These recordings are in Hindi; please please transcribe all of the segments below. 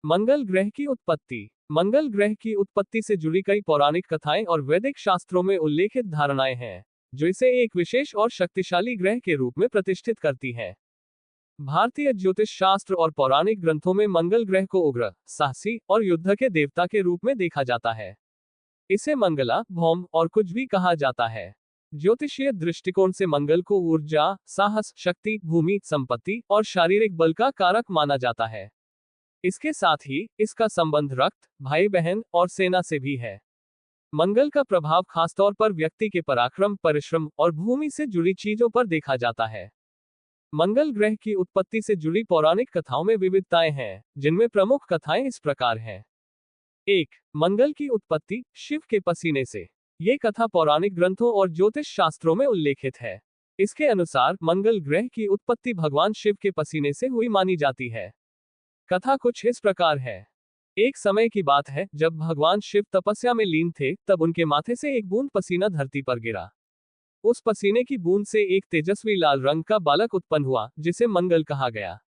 मंगल ग्रह की उत्पत्ति। मंगल ग्रह की उत्पत्ति से जुड़ी कई पौराणिक कथाएं और वैदिक शास्त्रों में उल्लेखित धारणाएं हैं, जो इसे एक विशेष और शक्तिशाली ग्रह के रूप में प्रतिष्ठित करती हैं। भारतीय ज्योतिष शास्त्र और पौराणिक ग्रंथों में मंगल ग्रह को उग्र, साहसी और युद्ध के देवता के रूप में देखा जाता है। इसे मंगला, भौम और कुछ भी कहा जाता है। ज्योतिषीय दृष्टिकोण से मंगल को ऊर्जा, साहस, शक्ति, भूमि, संपत्ति और शारीरिक बल का कारक माना जाता है। इसके साथ ही इसका संबंध रक्त, भाई बहन और सेना से भी है। मंगल का प्रभाव खासतौर पर व्यक्ति के पराक्रम, परिश्रम और भूमि से जुड़ी चीजों पर देखा जाता है। मंगल ग्रह की उत्पत्ति से जुड़ी पौराणिक कथाओं में विविधताएं हैं, जिनमें प्रमुख कथाएं इस प्रकार हैं। 1. मंगल की उत्पत्ति शिव के पसीने से। ये कथा पौराणिक ग्रंथों और ज्योतिष शास्त्रों में उल्लेखित है। इसके अनुसार मंगल ग्रह की उत्पत्ति भगवान शिव के पसीने से हुई मानी जाती है। कथा कुछ इस प्रकार है। एक समय की बात है जब भगवान शिव तपस्या में लीन थे, तब उनके माथे से एक बूंद पसीना धरती पर गिरा। उस पसीने की बूंद से एक तेजस्वी लाल रंग का बालक उत्पन्न हुआ, जिसे मंगल कहा गया।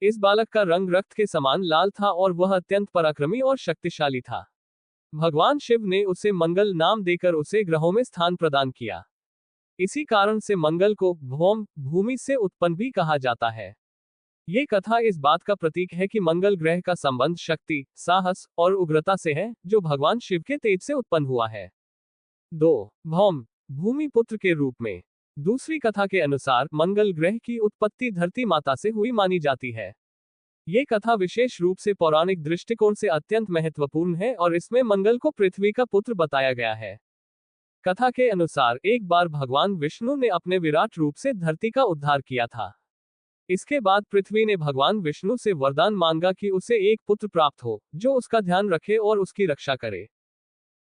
इस बालक का रंग रक्त के समान लाल था और वह अत्यंत पराक्रमी और शक्तिशाली था। भगवान शिव ने उसे मंगल नाम देकर उसे ग्रहों में स्थान प्रदान किया। इसी कारण से मंगल को भौम, भूमि से उत्पन्न भी कहा जाता है। ये कथा इस बात का प्रतीक है कि मंगल ग्रह का संबंध शक्ति, साहस और उग्रता से है, जो भगवान शिव के तेज से उत्पन्न हुआ है। 2. भौम, भूमि पुत्र के रूप में। दूसरी कथा के अनुसार मंगल ग्रह की उत्पत्ति धरती माता से हुई मानी जाती है। ये कथा विशेष रूप से पौराणिक दृष्टिकोण से अत्यंत महत्वपूर्ण है और इसमें मंगल को पृथ्वी का पुत्र बताया गया है। कथा के अनुसार एक बार भगवान विष्णु ने अपने विराट रूप से धरती का उद्धार किया था। इसके बाद पृथ्वी ने भगवान विष्णु से वरदान मांगा कि उसे एक पुत्र प्राप्त हो, जो उसका ध्यान रखे और उसकी रक्षा करे।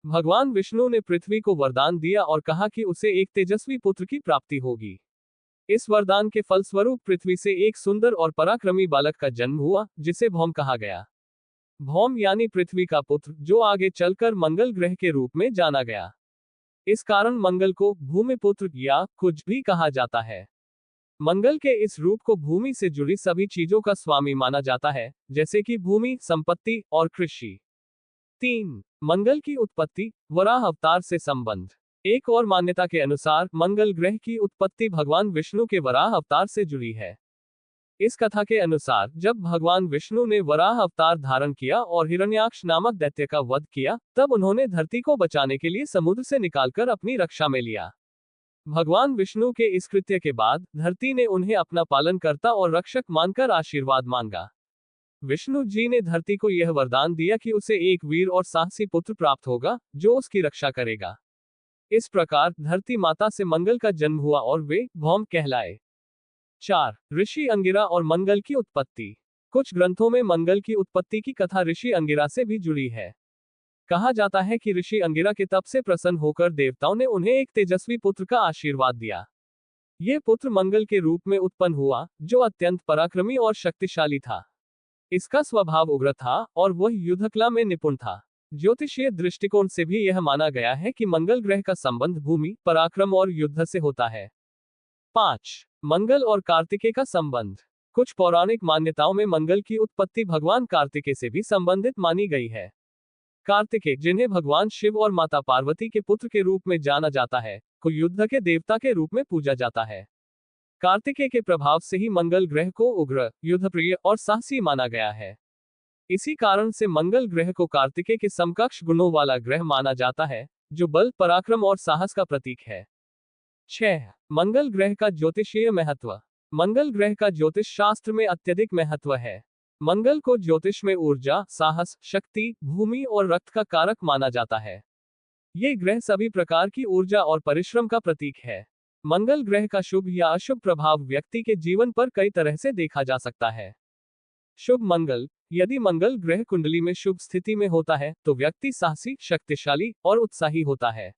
भगवान विष्णु ने पृथ्वी को वरदान दिया और कहा कि उसे एक तेजस्वी पुत्र की प्राप्ति होगी। इस वरदान के फलस्वरूप पृथ्वी से एक सुंदर और पराक्रमी बालक का जन्म हुआ, जिसे भौम कहा गया। भौम यानी पृथ्वी का पुत्र, जो आगे चलकर मंगल ग्रह के रूप में जाना गया। इस कारण मंगल को भूमिपुत्र या कुछ भी कहा जाता है। मंगल के इस रूप को भूमि से जुड़ी सभी चीजों का स्वामी माना जाता है, जैसे कि भूमि, संपत्ति और कृषि। 3. मंगल की उत्पत्ति वराह अवतार से संबंध। एक और मान्यता के अनुसार मंगल ग्रह की उत्पत्ति भगवान विष्णु के वराह अवतार से जुड़ी है। इस कथा के अनुसार जब भगवान विष्णु ने वराह अवतार धारण किया और हिरण्याक्ष नामक दैत्य का वध किया, तब उन्होंने धरती को बचाने के लिए समुद्र से निकालकर अपनी रक्षा में लिया। भगवान विष्णु के इस कृत्य के बाद धरती ने उन्हें अपना पालनकर्ता और रक्षक मानकर आशीर्वाद मांगा। विष्णु जी ने धरती को यह वरदान दिया कि उसे एक वीर और साहसी पुत्र प्राप्त होगा, जो उसकी रक्षा करेगा। इस प्रकार धरती माता से मंगल का जन्म हुआ और वे भौम कहलाए। 4. ऋषि अंगिरा और मंगल की उत्पत्ति। कुछ ग्रंथों में मंगल की उत्पत्ति की कथा ऋषि अंगिरा से भी जुड़ी है। कहा जाता है कि ऋषि अंगिरा के तप से प्रसन्न होकर देवताओं ने उन्हें एक तेजस्वी पुत्र का आशीर्वाद दिया। ये पुत्र मंगल के रूप में उत्पन्न हुआ, जो अत्यंत पराक्रमी और शक्तिशाली था। इसका स्वभाव उग्र था और वह युद्धकला में निपुण था। ज्योतिषीय दृष्टिकोण से भी यह माना गया है कि मंगल ग्रह का संबंध भूमि, पराक्रम और युद्ध से होता है। 5. मंगल और कार्तिकेय का संबंध। कुछ पौराणिक मान्यताओं में मंगल की उत्पत्ति भगवान कार्तिकेय से भी संबंधित मानी गई है। कार्तिकेय, जिन्हें भगवान शिव और माता पार्वती के पुत्र के रूप में जाना जाता है, को युद्ध के देवता के रूप में पूजा जाता है। कार्तिकेय के प्रभाव से ही मंगल ग्रह को उग्र, युद्धप्रिय और साहसी माना गया है। इसी कारण से मंगल ग्रह को कार्तिकेय के समकक्ष गुणों वाला ग्रह माना जाता है, जो बल, पराक्रम और साहस का प्रतीक है। 6. मंगल ग्रह का ज्योतिषीय महत्व। मंगल ग्रह का ज्योतिष शास्त्र में अत्यधिक महत्व है। मंगल को ज्योतिष में ऊर्जा, साहस, शक्ति, भूमि और रक्त का कारक माना जाता है। ये ग्रह सभी प्रकार की ऊर्जा और परिश्रम का प्रतीक है। मंगल ग्रह का शुभ या अशुभ प्रभाव व्यक्ति के जीवन पर कई तरह से देखा जा सकता है। शुभ मंगल। यदि मंगल ग्रह कुंडली में शुभ स्थिति में होता है, तो व्यक्ति साहसी, शक्तिशाली और उत्साही होता है।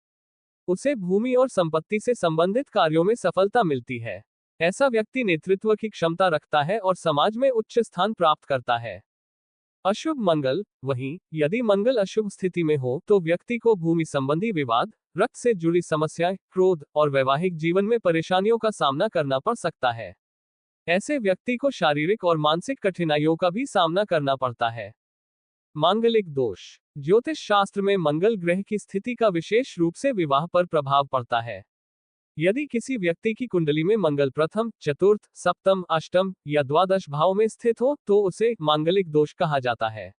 उसे भूमि और संपत्ति से संबंधित कार्यों में सफलता मिलती है। ऐसा व्यक्ति नेतृत्व की क्षमता रखता है और समाज में उच्च स्थान प्राप्त करता है। अशुभ मंगल। वहीं यदि मंगल अशुभ स्थिति में हो, तो व्यक्ति को भूमि संबंधी विवाद, रक्त से जुड़ी समस्याएं, क्रोध और वैवाहिक जीवन में परेशानियों का सामना करना पड़ सकता है। ऐसे व्यक्ति को शारीरिक और मानसिक कठिनाइयों का भी सामना करना पड़ता है। मांगलिक दोष। ज्योतिष शास्त्र में मंगल ग्रह की स्थिति का विशेष रूप से विवाह पर प्रभाव पड़ता है। यदि किसी व्यक्ति की कुंडली में मंगल प्रथम, चतुर्थ, सप्तम, अष्टम या द्वादश भाव में स्थित हो तो उसे मांगलिक दोष कहा जाता है।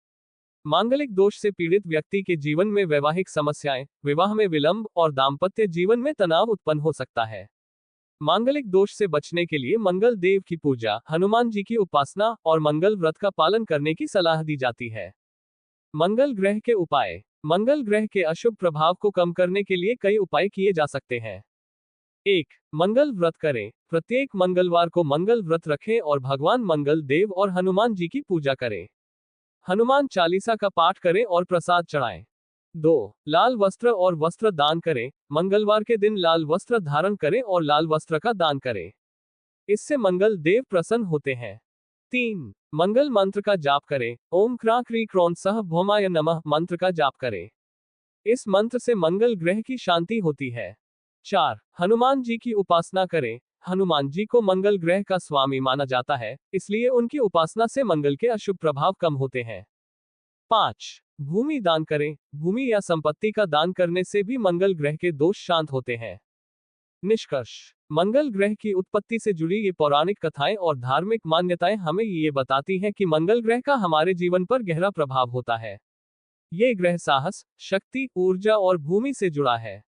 मांगलिक दोष से पीड़ित व्यक्ति के जीवन में वैवाहिक समस्याएं, विवाह में विलंब और दाम्पत्य जीवन में तनाव उत्पन्न हो सकता है। मांगलिक दोष से बचने के लिए मंगल देव की पूजा, हनुमान जी की उपासना और मंगल व्रत का पालन करने की सलाह दी जाती है। मंगल ग्रह के उपाय। मंगल ग्रह के अशुभ प्रभाव को कम करने के लिए कई उपाय किए जा सकते हैं। 1. मंगल व्रत करें। प्रत्येक मंगलवार को मंगल व्रत रखें और भगवान मंगल देव और हनुमान जी की पूजा करें। हनुमान चालीसा का पाठ करें और प्रसाद चढ़ाएं। 2. लाल वस्त्र और वस्त्र दान करें। मंगलवार के दिन लाल वस्त्र धारण करें और लाल वस्त्र का दान करें। इससे मंगल देव प्रसन्न होते हैं। 3. मंगल मंत्र का जाप करें। ओम क्रां क्री क्रौन सह भौमाय नमः मंत्र का जाप करें। इस मंत्र से मंगल ग्रह की शांति होती है। 4. हनुमान जी की उपासना करें। हनुमान जी को मंगल ग्रह का स्वामी माना जाता है, इसलिए उनकी उपासना से मंगल के अशुभ प्रभाव कम होते हैं। 5. भूमि दान करें। भूमि या संपत्ति का दान करने से भी मंगल ग्रह के दोष शांत होते हैं। निष्कर्ष। मंगल ग्रह की उत्पत्ति से जुड़ी ये पौराणिक कथाएं और धार्मिक मान्यताएं हमें ये बताती हैं कि मंगल ग्रह का हमारे जीवन पर गहरा प्रभाव होता है। ये ग्रह साहस, शक्ति, ऊर्जा और भूमि से जुड़ा है।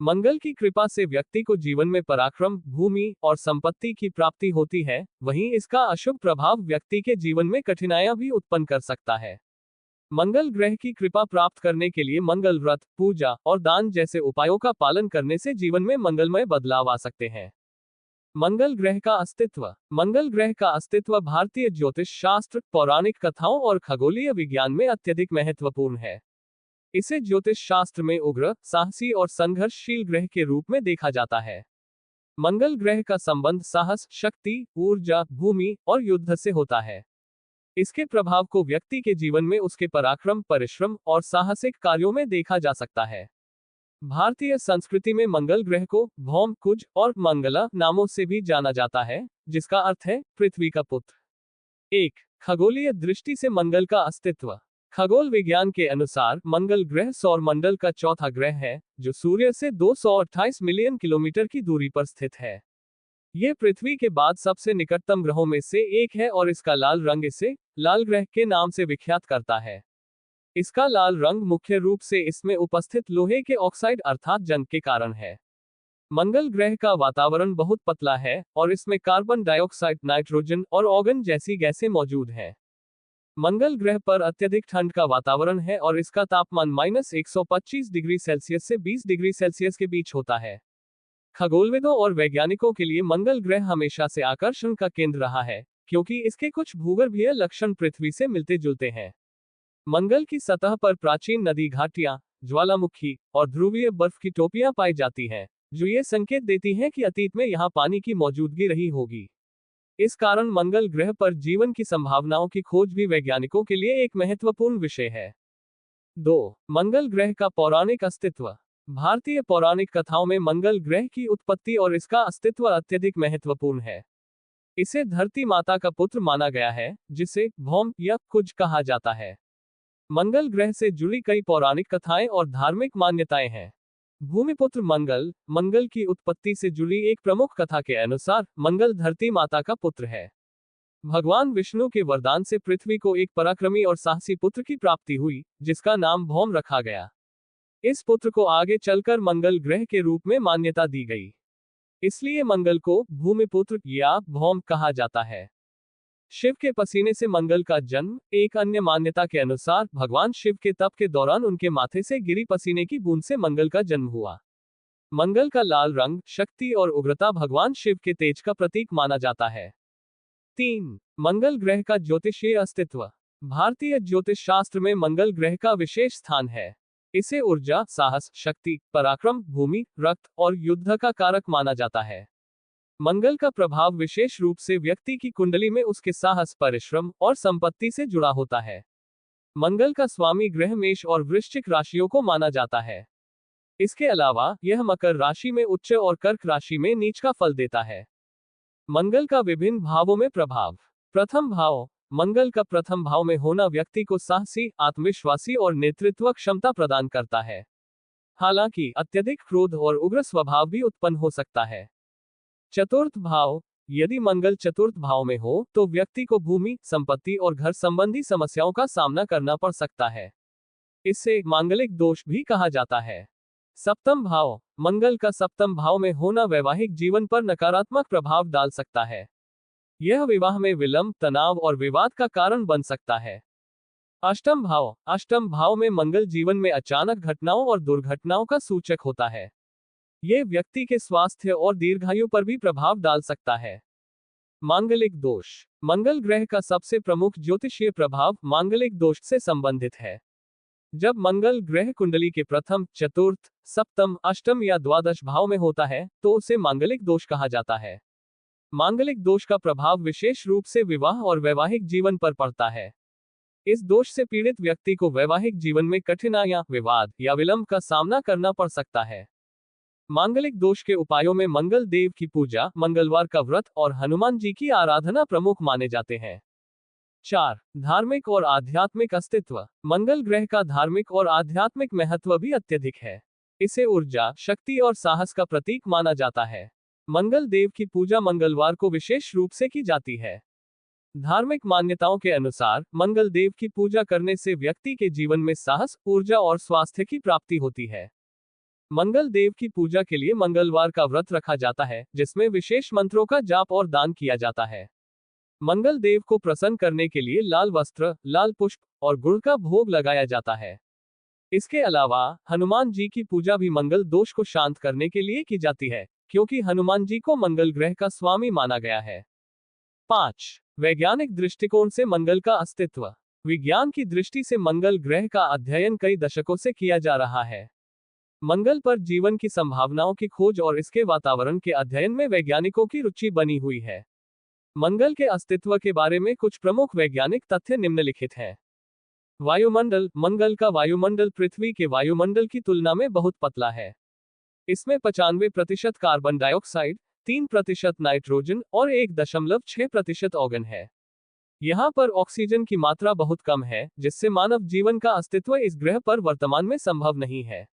मंगल की कृपा से व्यक्ति को जीवन में पराक्रम, भूमि और संपत्ति की प्राप्ति होती है, वहीं इसका अशुभ प्रभाव व्यक्ति के जीवन में कठिनाइयां भी उत्पन्न कर सकता है। मंगल ग्रह की कृपा प्राप्त करने के लिए मंगल व्रत, पूजा और दान जैसे उपायों का पालन करने से जीवन में मंगलमय बदलाव आ सकते हैं। मंगल ग्रह का अस्तित्व। मंगल ग्रह का अस्तित्व भारतीय ज्योतिष शास्त्र, पौराणिक कथाओं और खगोलीय विज्ञान में अत्यधिक महत्वपूर्ण है। इसे ज्योतिष शास्त्र में उग्र, साहसी और संघर्षशील ग्रह के रूप में देखा जाता है। मंगल ग्रह का संबंध साहस, शक्ति, ऊर्जा, भूमि और युद्ध से होता है। इसके प्रभाव को व्यक्ति के जीवन में उसके पराक्रम, परिश्रम और साहसिक कार्यों में देखा जा सकता है। भारतीय संस्कृति में मंगल ग्रह को भौम, कुज और मंगला नामों से भी जाना जाता है, जिसका अर्थ है पृथ्वी का पुत्र। 1. खगोलीय दृष्टि से मंगल का अस्तित्व। खगोल विज्ञान के अनुसार मंगल ग्रह सौर मंडल का चौथा ग्रह है, जो सूर्य से 228 मिलियन किलोमीटर की दूरी पर स्थित है। यह पृथ्वी के बाद सबसे निकटतम ग्रहों में से एक है और इसका लाल रंग इसे लाल ग्रह के नाम से विख्यात करता है। इसका लाल रंग मुख्य रूप से इसमें उपस्थित लोहे के ऑक्साइड अर्थात जंग के कारण है। मंगल ग्रह का वातावरण बहुत पतला है और इसमें कार्बन डाइऑक्साइड, नाइट्रोजन और ऑगन जैसी गैसें मौजूद हैं। मंगल ग्रह पर अत्यधिक ठंड का वातावरण है और इसका तापमान -125 डिग्री सेल्सियस से 20 डिग्री सेल्सियस के बीच होता है। खगोलविदों और वैज्ञानिकों के लिए मंगल ग्रह हमेशा से आकर्षण का केंद्र रहा है, क्योंकि इसके कुछ भूगर्भीय लक्षण पृथ्वी से मिलते जुलते हैं। मंगल की सतह पर प्राचीन नदी घाटियां, ज्वालामुखी और ध्रुवीय बर्फ की टोपियां पाई जाती हैं, जो ये संकेत देती हैं कि अतीत में यहाँ पानी की मौजूदगी रही होगी। इस कारण मंगल ग्रह पर जीवन की संभावनाओं की खोज भी वैज्ञानिकों के लिए एक महत्वपूर्ण विषय है। 2. मंगल ग्रह का पौराणिक अस्तित्व। भारतीय पौराणिक कथाओं में मंगल ग्रह की उत्पत्ति और इसका अस्तित्व अत्यधिक महत्वपूर्ण है। इसे धरती माता का पुत्र माना गया है, जिसे भौम या कुज कहा जाता है। मंगल ग्रह से जुड़ी कई पौराणिक कथाएं और धार्मिक मान्यताएं हैं। भूमिपुत्र मंगल। मंगल की उत्पत्ति से जुड़ी एक प्रमुख कथा के अनुसार मंगल धरती माता का पुत्र है। भगवान विष्णु के वरदान से पृथ्वी को एक पराक्रमी और साहसी पुत्र की प्राप्ति हुई, जिसका नाम भौम रखा गया। इस पुत्र को आगे चलकर मंगल ग्रह के रूप में मान्यता दी गई। इसलिए मंगल को भूमिपुत्र या भौम कहा जाता है। शिव के पसीने से मंगल का जन्म। एक अन्य मान्यता के अनुसार भगवान शिव के तप के दौरान उनके माथे से गिरी पसीने की बूंद से मंगल का जन्म हुआ। मंगल का लाल रंग शक्ति और उग्रता भगवान शिव के तेज का प्रतीक माना जाता है। 3. मंगल ग्रह का ज्योतिषीय अस्तित्व। भारतीय ज्योतिष शास्त्र में मंगल ग्रह का विशेष स्थान है। इसे ऊर्जा, साहस, शक्ति, पराक्रम, भूमि, रक्त और युद्ध का कारक माना जाता है। मंगल का प्रभाव विशेष रूप से व्यक्ति की कुंडली में उसके साहस, परिश्रम और संपत्ति से जुड़ा होता है। मंगल का स्वामी ग्रह मेष और वृश्चिक राशियों को माना जाता है। इसके अलावा यह मकर राशि में उच्च और कर्क राशि में नीच का फल देता है। मंगल का विभिन्न भावों में प्रभाव। प्रथम भाव मंगल का प्रथम भाव में होना व्यक्ति को साहसी, आत्मविश्वासी और नेतृत्व क्षमता प्रदान करता है। हालांकि अत्यधिक क्रोध और उग्र स्वभाव भी उत्पन्न हो सकता है। चतुर्थ भाव, यदि मंगल चतुर्थ भाव में हो तो व्यक्ति को भूमि, संपत्ति और घर संबंधी समस्याओं का सामना करना पड़ सकता है। इसे मांगलिक दोष भी कहा जाता है। सप्तम भाव, मंगल का सप्तम भाव में होना वैवाहिक जीवन पर नकारात्मक प्रभाव डाल सकता है। यह विवाह में विलंब, तनाव और विवाद का कारण बन सकता है। अष्टम भाव, अष्टम भाव में मंगल जीवन में अचानक घटनाओं और दुर्घटनाओं का सूचक होता है। यह व्यक्ति के स्वास्थ्य और दीर्घायु पर भी प्रभाव डाल सकता है। मांगलिक दोष, मंगल ग्रह का सबसे प्रमुख ज्योतिषीय प्रभाव मांगलिक दोष से संबंधित है। जब मंगल ग्रह कुंडली के प्रथम, चतुर्थ, सप्तम, अष्टम या द्वादश भाव में होता है तो उसे मांगलिक दोष कहा जाता है। मांगलिक दोष का प्रभाव विशेष रूप से विवाह और वैवाहिक जीवन पर पड़ता है। इस दोष से पीड़ित व्यक्ति को वैवाहिक जीवन में कठिनाइयां, विवाद या विलंब का सामना करना पड़ सकता है। मांगलिक दोष के उपायों में मंगल देव की पूजा, मंगलवार का व्रत और हनुमान जी की आराधना प्रमुख माने जाते हैं। 4. धार्मिक और आध्यात्मिक अस्तित्व, मंगल ग्रह का धार्मिक और आध्यात्मिक महत्व भी अत्यधिक है। इसे ऊर्जा, शक्ति और साहस का प्रतीक माना जाता है। मंगल देव की पूजा मंगलवार को विशेष रूप से की जाती है। धार्मिक मान्यताओं के अनुसार मंगल देव की पूजा करने से व्यक्ति के जीवन में साहस, ऊर्जा और स्वास्थ्य की प्राप्ति होती है। मंगल देव की पूजा के लिए मंगलवार का व्रत रखा जाता है, जिसमें विशेष मंत्रों का जाप और दान किया जाता है। मंगल देव को प्रसन्न करने के लिए लाल वस्त्र, लाल पुष्प और गुड़ का भोग लगाया जाता है। इसके अलावा हनुमान जी की पूजा भी मंगल दोष को शांत करने के लिए की जाती है, क्योंकि हनुमान जी को मंगल ग्रह का स्वामी माना गया है। 5. वैज्ञानिक दृष्टिकोण से मंगल का अस्तित्व, विज्ञान की दृष्टि से मंगल ग्रह का अध्ययन कई दशकों से किया जा रहा है। मंगल पर जीवन की संभावनाओं की खोज और इसके वातावरण के अध्ययन में वैज्ञानिकों की रुचि बनी हुई है। मंगल के अस्तित्व के बारे में कुछ प्रमुख वैज्ञानिक तथ्य निम्नलिखित हैं। वायुमंडल, मंगल का वायुमंडल पृथ्वी के वायुमंडल की तुलना में बहुत पतला है। इसमें 95% कार्बन डाइऑक्साइड, 3% नाइट्रोजन और 1.6% ऑक्सीजन है। यहाँ पर ऑक्सीजन की मात्रा बहुत कम है, जिससे मानव जीवन का अस्तित्व इस ग्रह पर वर्तमान में संभव नहीं है।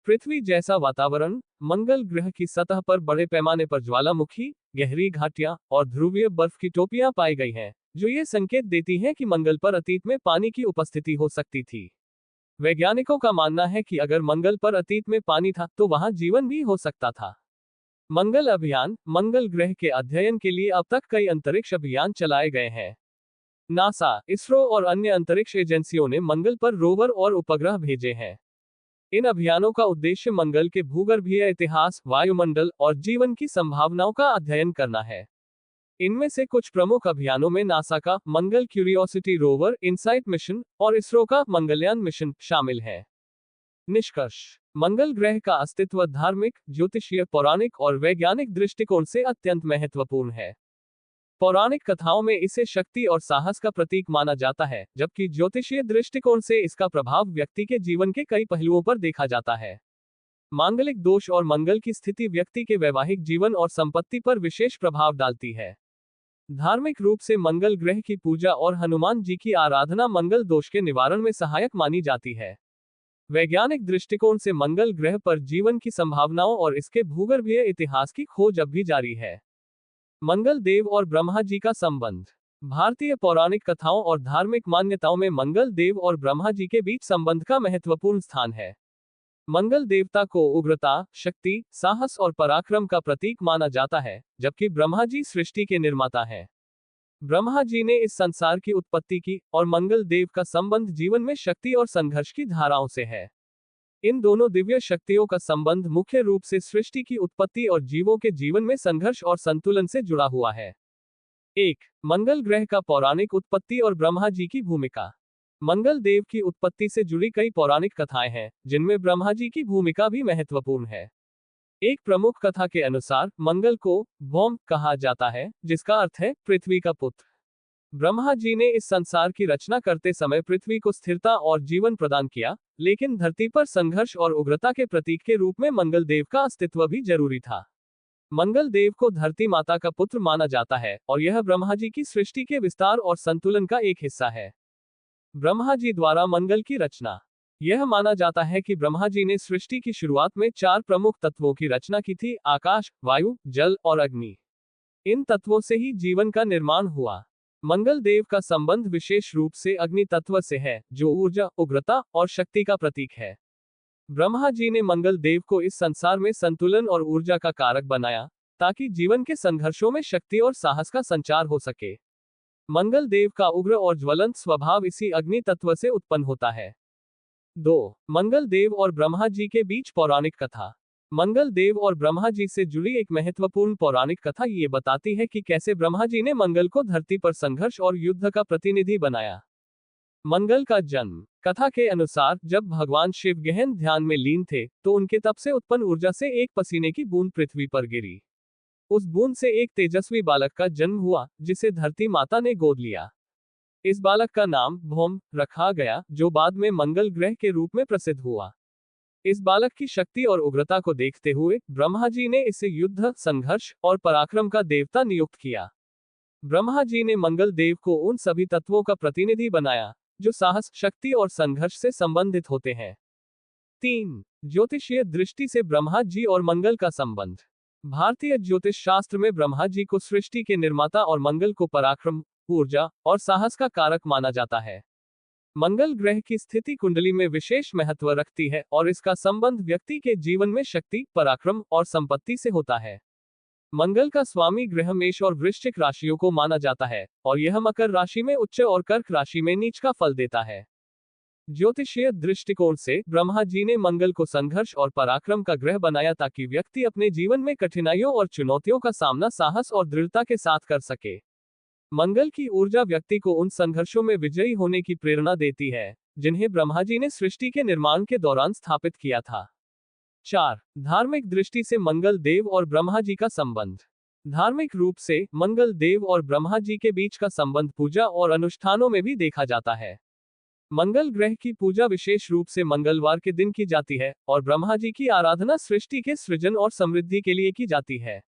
पृथ्वी जैसा वातावरण, मंगल ग्रह की सतह पर बड़े पैमाने पर ज्वालामुखी, गहरी घाटियां और ध्रुवीय बर्फ की टोपियां पाई गई हैं, जो ये संकेत देती हैं कि मंगल पर अतीत में पानी की उपस्थिति हो सकती थी। वैज्ञानिकों का मानना है कि अगर मंगल पर अतीत में पानी था तो वहां जीवन भी हो सकता था। मंगल अभियान, मंगल ग्रह के अध्ययन के लिए अब तक कई अंतरिक्ष अभियान चलाए गए हैं। नासा, इसरो और अन्य अंतरिक्ष एजेंसियों ने मंगल पर रोवर और उपग्रह भेजे हैं। इन अभियानों का उद्देश्य मंगल के भूगर्भीय इतिहास, वायुमंडल और जीवन की संभावनाओं का अध्ययन करना है। इनमें से कुछ प्रमुख अभियानों में नासा का मंगल क्यूरियोसिटी रोवर, इनसाइट मिशन और इसरो का मंगलयान मिशन शामिल है। निष्कर्ष, मंगल ग्रह का अस्तित्व धार्मिक, ज्योतिषीय, पौराणिक और वैज्ञानिक दृष्टिकोण से अत्यंत महत्वपूर्ण है। पौराणिक कथाओं में इसे शक्ति और साहस का प्रतीक माना जाता है, जबकि ज्योतिषीय दृष्टिकोण से इसका प्रभाव व्यक्ति के जीवन के कई पहलुओं पर देखा जाता है। मांगलिक दोष और मंगल की स्थिति व्यक्ति के वैवाहिक जीवन और संपत्ति पर विशेष प्रभाव डालती है। धार्मिक रूप से मंगल ग्रह की पूजा और हनुमान जी की आराधना मंगल दोष के निवारण में सहायक मानी जाती है। वैज्ञानिक दृष्टिकोण से मंगल ग्रह पर जीवन की संभावनाओं और इसके भूगर्भीय इतिहास की खोज अब भी जारी है। मंगल देव और ब्रह्मा जी का संबंध, भारतीय पौराणिक कथाओं और धार्मिक मान्यताओं में मंगल देव और ब्रह्मा जी के बीच संबंध का महत्वपूर्ण स्थान है। मंगल देवता को उग्रता, शक्ति, साहस और पराक्रम का प्रतीक माना जाता है, जबकि ब्रह्मा जी सृष्टि के निर्माता हैं। ब्रह्मा जी ने इस संसार की उत्पत्ति की और मंगल देव का संबंध जीवन में शक्ति और संघर्ष की धाराओं से है। इन दोनों दिव्य शक्तियों का संबंध मुख्य रूप से सृष्टि की उत्पत्ति और जीवों के जीवन में संघर्ष और संतुलन से जुड़ा हुआ है। 1. मंगल ग्रह का पौराणिक उत्पत्ति और ब्रह्मा जी की भूमिका। मंगल देव की उत्पत्ति से जुड़ी कई पौराणिक कथाएं हैं, जिनमें ब्रह्मा जी की भूमिका भी महत्वपूर्ण है। एक प्रमुख कथा के अनुसार मंगल को भौम कहा जाता है, जिसका अर्थ है पृथ्वी का पुत्र। ब्रह्मा जी ने इस संसार की रचना करते समय पृथ्वी को स्थिरता और जीवन प्रदान किया, लेकिन धरती पर संघर्ष और उग्रता के प्रतीक के रूप में मंगल देव का अस्तित्व भी जरूरी था। मंगल देव को धरती माता का पुत्र माना जाता है और यह ब्रह्मा जी की सृष्टि के विस्तार और संतुलन का एक हिस्सा है। ब्रह्मा जी द्वारा मंगल की रचना। यह माना जाता है कि ब्रह्मा जी ने सृष्टि की शुरुआत में 4 प्रमुख तत्वों की रचना की थी: आकाश, वायु, जल और अग्नि। इन तत्वों से ही जीवन का निर्माण हुआ। मंगल देव का संबंध विशेष रूप से अग्नि तत्व से है, जो ऊर्जा, उग्रता और शक्ति का प्रतीक है। ब्रह्मा जी ने मंगल देव को इस संसार में संतुलन और ऊर्जा का कारक बनाया, ताकि जीवन के संघर्षों में शक्ति और साहस का संचार हो सके। मंगल देव का उग्र और ज्वलंत स्वभाव इसी अग्नि तत्व से उत्पन्न होता है। 2. मंगल देव और ब्रह्मा जी के बीच पौराणिक कथा। मंगल देव और ब्रह्मा जी से जुड़ी एक महत्वपूर्ण पौराणिक कथा ये बताती है कि कैसे ब्रह्मा जी ने मंगल को धरती पर संघर्ष और युद्ध का प्रतिनिधि बनाया। मंगल का जन्म। कथा के अनुसार जब भगवान शिव गहन ध्यान में लीन थे, तो उनके तप से उत्पन्न ऊर्जा से एक पसीने की बूंद पृथ्वी पर गिरी। उस बूंद से एक तेजस्वी बालक का जन्म हुआ, जिसे धरती माता ने गोद लिया। इस बालक का नाम भौम रखा गया, जो बाद में मंगल ग्रह के रूप में प्रसिद्ध हुआ। इस बालक की शक्ति और उग्रता को देखते हुए ब्रह्मा जी ने इसे युद्ध, संघर्ष और पराक्रम का देवता नियुक्त किया। ब्रह्मा जी ने मंगल देव को उन सभी तत्वों का प्रतिनिधि बनाया जो साहस, शक्ति और संघर्ष से संबंधित होते हैं। 3. ज्योतिषीय दृष्टि से ब्रह्मा जी और मंगल का संबंध। भारतीय ज्योतिष शास्त्र में ब्रह्मा जी को सृष्टि के निर्माता और मंगल को पराक्रम, ऊर्जा और साहस का कारक माना जाता है। मंगल ग्रह की स्थिति कुंडली में विशेष महत्व रखती है और इसका संबंध व्यक्ति के जीवन में शक्ति, पराक्रम और संपत्ति से होता है। मंगल का स्वामी ग्रह मेष और वृश्चिक राशियों को माना जाता है और यह मकर राशि में उच्च और कर्क राशि में नीच का फल देता है। ज्योतिषीय दृष्टिकोण से ब्रह्मा जी ने मंगल को संघर्ष और पराक्रम का ग्रह बनाया, ताकि व्यक्ति अपने जीवन में कठिनाइयों और चुनौतियों का सामना साहस और दृढ़ता के साथ कर सके। मंगल की ऊर्जा व्यक्ति को उन संघर्षों में विजयी होने की प्रेरणा देती है, जिन्हें ब्रह्मा जी ने सृष्टि के निर्माण के दौरान स्थापित किया था। 4. धार्मिक दृष्टि से मंगल देव और ब्रह्मा जी का संबंध। धार्मिक रूप से मंगल देव और ब्रह्मा जी के बीच का संबंध पूजा और अनुष्ठानों में भी देखा जाता है। मंगल ग्रह की पूजा विशेष रूप से मंगलवार के दिन की जाती है और ब्रह्मा जी की आराधना सृष्टि के सृजन और समृद्धि के लिए की जाती है।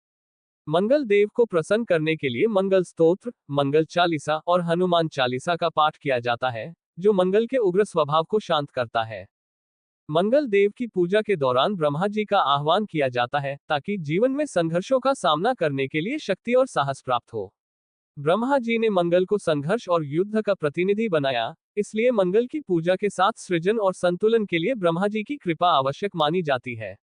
मंगल देव को प्रसन्न करने के लिए मंगल स्तोत्र, मंगल चालीसा और हनुमान चालीसा का पाठ किया जाता है, जो मंगल के उग्र स्वभाव को शांत करता है। मंगल देव की पूजा के दौरान ब्रह्मा जी का आह्वान किया जाता है, ताकि जीवन में संघर्षों का सामना करने के लिए शक्ति और साहस प्राप्त हो। ब्रह्मा जी ने मंगल को संघर्ष और युद्ध का प्रतिनिधि बनाया, इसलिए मंगल की पूजा के साथ सृजन और संतुलन के लिए ब्रह्मा जी की कृपा आवश्यक मानी जाती है।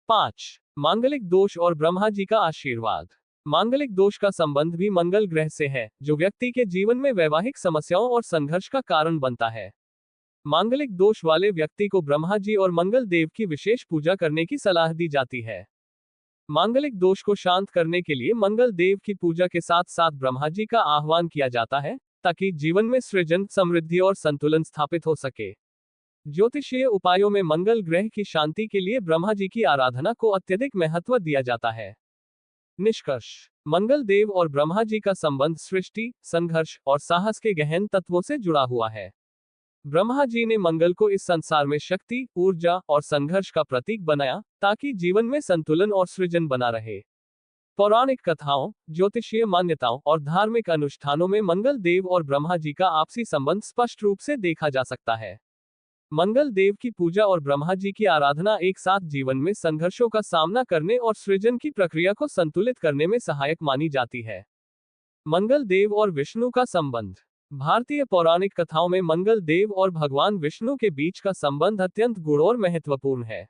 5. मांगलिक दोष और ब्रह्मा जी का आशीर्वाद। मांगलिक दोष का संबंध भी मंगल ग्रह से है, जो व्यक्ति के जीवन में वैवाहिक समस्याओं और संघर्ष का कारण बनता है। मांगलिक दोष वाले व्यक्ति को ब्रह्मा जी और मंगल देव की विशेष पूजा करने की सलाह दी जाती है। मांगलिक दोष को शांत करने के लिए मंगल देव की पूजा के साथ साथ ब्रह्मा जी का आह्वान किया जाता है, ताकि जीवन में सृजन, समृद्धि और संतुलन स्थापित हो सके। ज्योतिषीय उपायों में मंगल ग्रह की शांति के लिए ब्रह्मा जी की आराधना को अत्यधिक महत्व दिया जाता है। निष्कर्ष। मंगल देव और ब्रह्मा जी का संबंध सृष्टि, संघर्ष और साहस के गहन तत्वों से जुड़ा हुआ है। ब्रह्मा जी ने मंगल को इस संसार में शक्ति, ऊर्जा और संघर्ष का प्रतीक बनाया, ताकि जीवन में संतुलन और सृजन बना रहे। पौराणिक कथाओं, ज्योतिषीय मान्यताओं और धार्मिक अनुष्ठानों में मंगल देव और ब्रह्मा जी का आपसी संबंध स्पष्ट रूप से देखा जा सकता है। मंगल देव की पूजा और ब्रह्मा जी की आराधना एक साथ जीवन में संघर्षों का सामना करने और सृजन की प्रक्रिया को संतुलित करने में सहायक मानी जाती है। मंगल देव और विष्णु का संबंध। भारतीय पौराणिक कथाओं में मंगल देव और भगवान विष्णु के बीच का संबंध अत्यंत गूढ़ और महत्वपूर्ण है।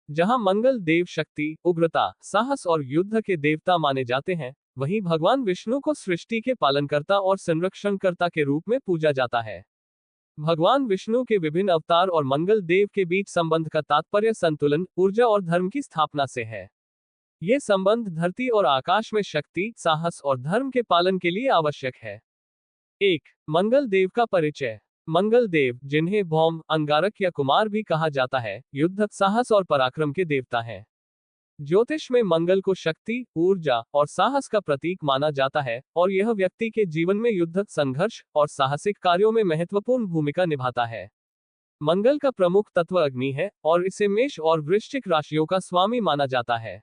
जहां मंगल देव शक्ति, उग्रता, साहस और युद्ध के देवता माने जाते हैं, वहीं भगवान विष्णु को सृष्टि के पालनकर्ता और संरक्षणकर्ता के रूप में पूजा जाता है। भगवान विष्णु के विभिन्न अवतार और मंगल देव के बीच संबंध का तात्पर्य संतुलन, ऊर्जा और धर्म की स्थापना से है। ये संबंध धरती और आकाश में शक्ति, साहस और धर्म के पालन के लिए आवश्यक है। 1. मंगल देव का परिचय। मंगल देव, जिन्हें भौम, अंगारक या कुमार भी कहा जाता है, युद्ध, साहस और पराक्रम के देवता हैं। ज्योतिष में मंगल को शक्ति, ऊर्जा और साहस का प्रतीक माना जाता है और यह व्यक्ति के जीवन में युद्ध, संघर्ष और साहसिक कार्यों में महत्वपूर्ण भूमिका निभाता है। मंगल का प्रमुख तत्व अग्नि है और इसे मेष और वृश्चिक राशियों का स्वामी माना जाता है।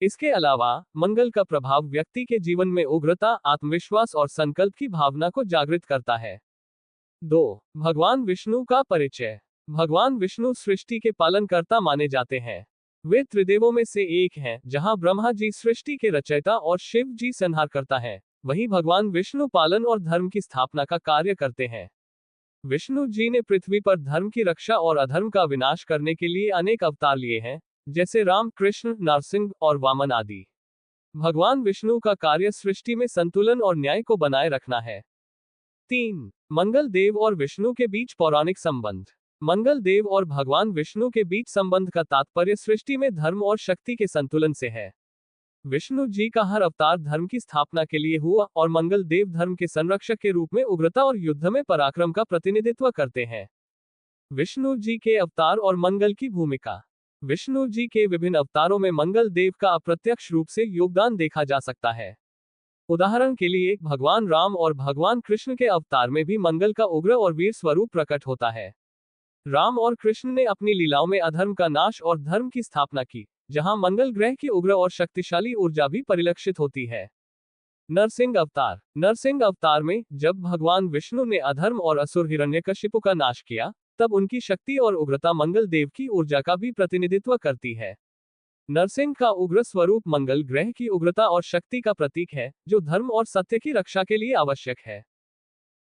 इसके अलावा मंगल का प्रभाव व्यक्ति के जीवन में उग्रता, आत्मविश्वास और संकल्प की भावना को जागृत करता है। 2. भगवान विष्णु का परिचय। भगवान विष्णु सृष्टि के पालनकर्ता माने जाते हैं। वे त्रिदेवों में से एक हैं, जहां ब्रह्मा जी सृष्टि के रचयिता और शिव जी संहारकर्ता हैं। वहीं भगवान विष्णु पालन और धर्म की स्थापना का कार्य करते हैं। विष्णु जी ने पृथ्वी पर धर्म की रक्षा और अधर्म का विनाश करने के लिए अनेक अवतार लिए हैं, जैसे राम, कृष्ण, नरसिंह और वामन आदि। भगवान विष्णु का कार्य सृष्टि में संतुलन और न्याय को बनाए रखना है। 3. मंगल देव और विष्णु के बीच पौराणिक संबंध। मंगल देव और भगवान विष्णु के बीच संबंध का तात्पर्य सृष्टि में धर्म और शक्ति के संतुलन से है। विष्णु जी का हर अवतार धर्म की स्थापना के लिए हुआ और मंगल देव धर्म के संरक्षक के रूप में उग्रता और युद्ध में पराक्रम का प्रतिनिधित्व करते हैं। विष्णु जी के अवतार और मंगल की भूमिका। विष्णु जी के विभिन्न अवतारों में मंगल देव का अप्रत्यक्ष रूप से योगदान देखा जा सकता है। उदाहरण के लिए भगवान राम और भगवान कृष्ण के अवतार में भी मंगल का उग्र और वीर स्वरूप प्रकट होता है। राम और कृष्ण ने अपनी लीलाओं में अधर्म का नाश और धर्म की स्थापना की, जहां मंगल ग्रह की उग्र और शक्तिशाली ऊर्जा भी परिलक्षित होती है। नरसिंह अवतार। नरसिंह अवतार में जब भगवान विष्णु ने अधर्म और असुर हिरण्यकशिपु का नाश किया, तब उनकी शक्ति और उग्रता मंगल देव की ऊर्जा का भी प्रतिनिधित्व करती है। नरसिंह का उग्र स्वरूप मंगल ग्रह की उग्रता और शक्ति का प्रतीक है, जो धर्म और सत्य की रक्षा के लिए आवश्यक है।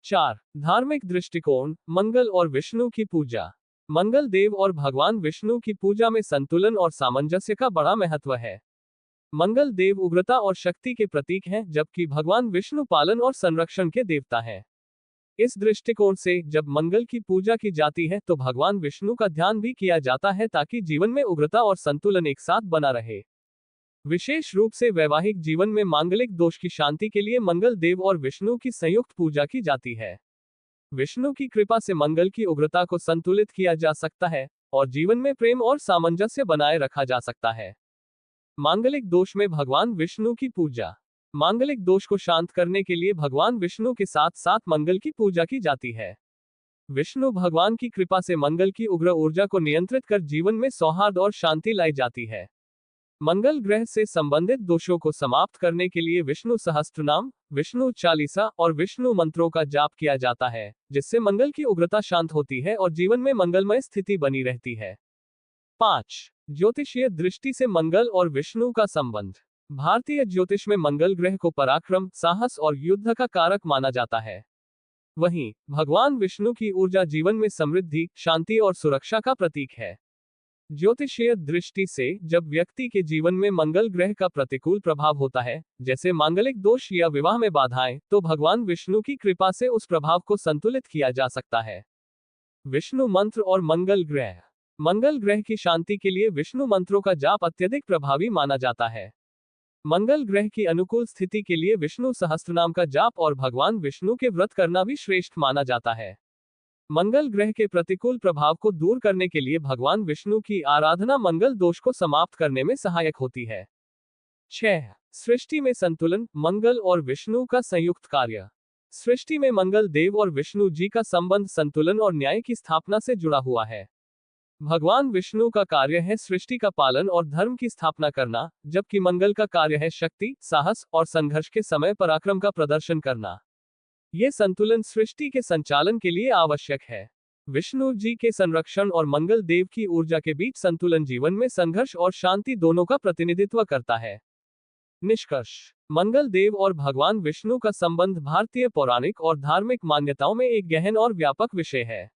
4. धार्मिक दृष्टिकोण। मंगल और विष्णु की पूजा। मंगल देव और भगवान विष्णु की पूजा में संतुलन और सामंजस्य का बड़ा महत्व है। मंगल देव उग्रता और शक्ति के प्रतीक हैं, जबकि भगवान विष्णु पालन और संरक्षण के देवता हैं। इस दृष्टिकोण से जब मंगल की पूजा की जाती है तो भगवान विष्णु का ध्यान भी किया जाता है, ताकि जीवन में उग्रता और संतुलन एक साथ बना रहे। विशेष रूप से वैवाहिक जीवन में मांगलिक दोष की शांति के लिए मंगल देव और विष्णु की संयुक्त पूजा की जाती है। विष्णु की कृपा से मंगल की उग्रता को संतुलित किया जा सकता है और जीवन में प्रेम और सामंजस्य बनाए रखा जा सकता है। मांगलिक दोष में भगवान विष्णु की पूजा। मांगलिक दोष को शांत करने के लिए भगवान विष्णु के साथ साथ मंगल की पूजा की जाती है। विष्णु भगवान की कृपा से मंगल की उग्र ऊर्जा को नियंत्रित कर जीवन में सौहार्द और शांति लाई जाती है। मंगल ग्रह से संबंधित दोषों को समाप्त करने के लिए विष्णु सहस्त्रनाम, विष्णु चालीसा और विष्णु मंत्रों का जाप किया जाता है, जिससे मंगल की उग्रता शांत होती है और जीवन में मंगलमय स्थिति बनी रहती है। 5. ज्योतिषीय दृष्टि से मंगल और विष्णु का संबंध। भारतीय ज्योतिष में मंगल ग्रह को पराक्रम, साहस और युद्ध का कारक माना जाता है। वहीं भगवान विष्णु की ऊर्जा जीवन में समृद्धि, शांति और सुरक्षा का प्रतीक है। ज्योतिषीय दृष्टि से जब व्यक्ति के जीवन में मंगल ग्रह का प्रतिकूल प्रभाव होता है, जैसे मांगलिक दोष या विवाह में बाधाएं, तो भगवान विष्णु की कृपा से उस प्रभाव को संतुलित किया जा सकता है। विष्णु मंत्र और मंगल ग्रह। मंगल ग्रह की शांति के लिए विष्णु मंत्रों का जाप अत्यधिक प्रभावी माना जाता है। मंगल ग्रह की अनुकूल स्थिति के लिए विष्णु सहस्त्रनाम का जाप और भगवान विष्णु के व्रत करना भी श्रेष्ठ माना जाता है। मंगल ग्रह के प्रतिकूल प्रभाव को दूर करने के लिए भगवान विष्णु की आराधना मंगल दोष को समाप्त करने में सहायक होती है। 6. सृष्टि में संतुलन। मंगल और विष्णु का संयुक्त कार्य। सृष्टि में मंगल देव और विष्णु जी का संबंध संतुलन और न्याय की स्थापना से जुड़ा हुआ है। भगवान विष्णु का कार्य है सृष्टि का पालन और धर्म की स्थापना करना, जबकि मंगल का कार्य है शक्ति, साहस और संघर्ष के समय पराक्रम का प्रदर्शन करना। ये संतुलन सृष्टि के संचालन के लिए आवश्यक है। विष्णु जी के संरक्षण और मंगल देव की ऊर्जा के बीच संतुलन जीवन में संघर्ष और शांति दोनों का प्रतिनिधित्व करता है। निष्कर्ष। मंगल देव और भगवान विष्णु का संबंध भारतीय पौराणिक और धार्मिक मान्यताओं में एक गहन और व्यापक विषय है।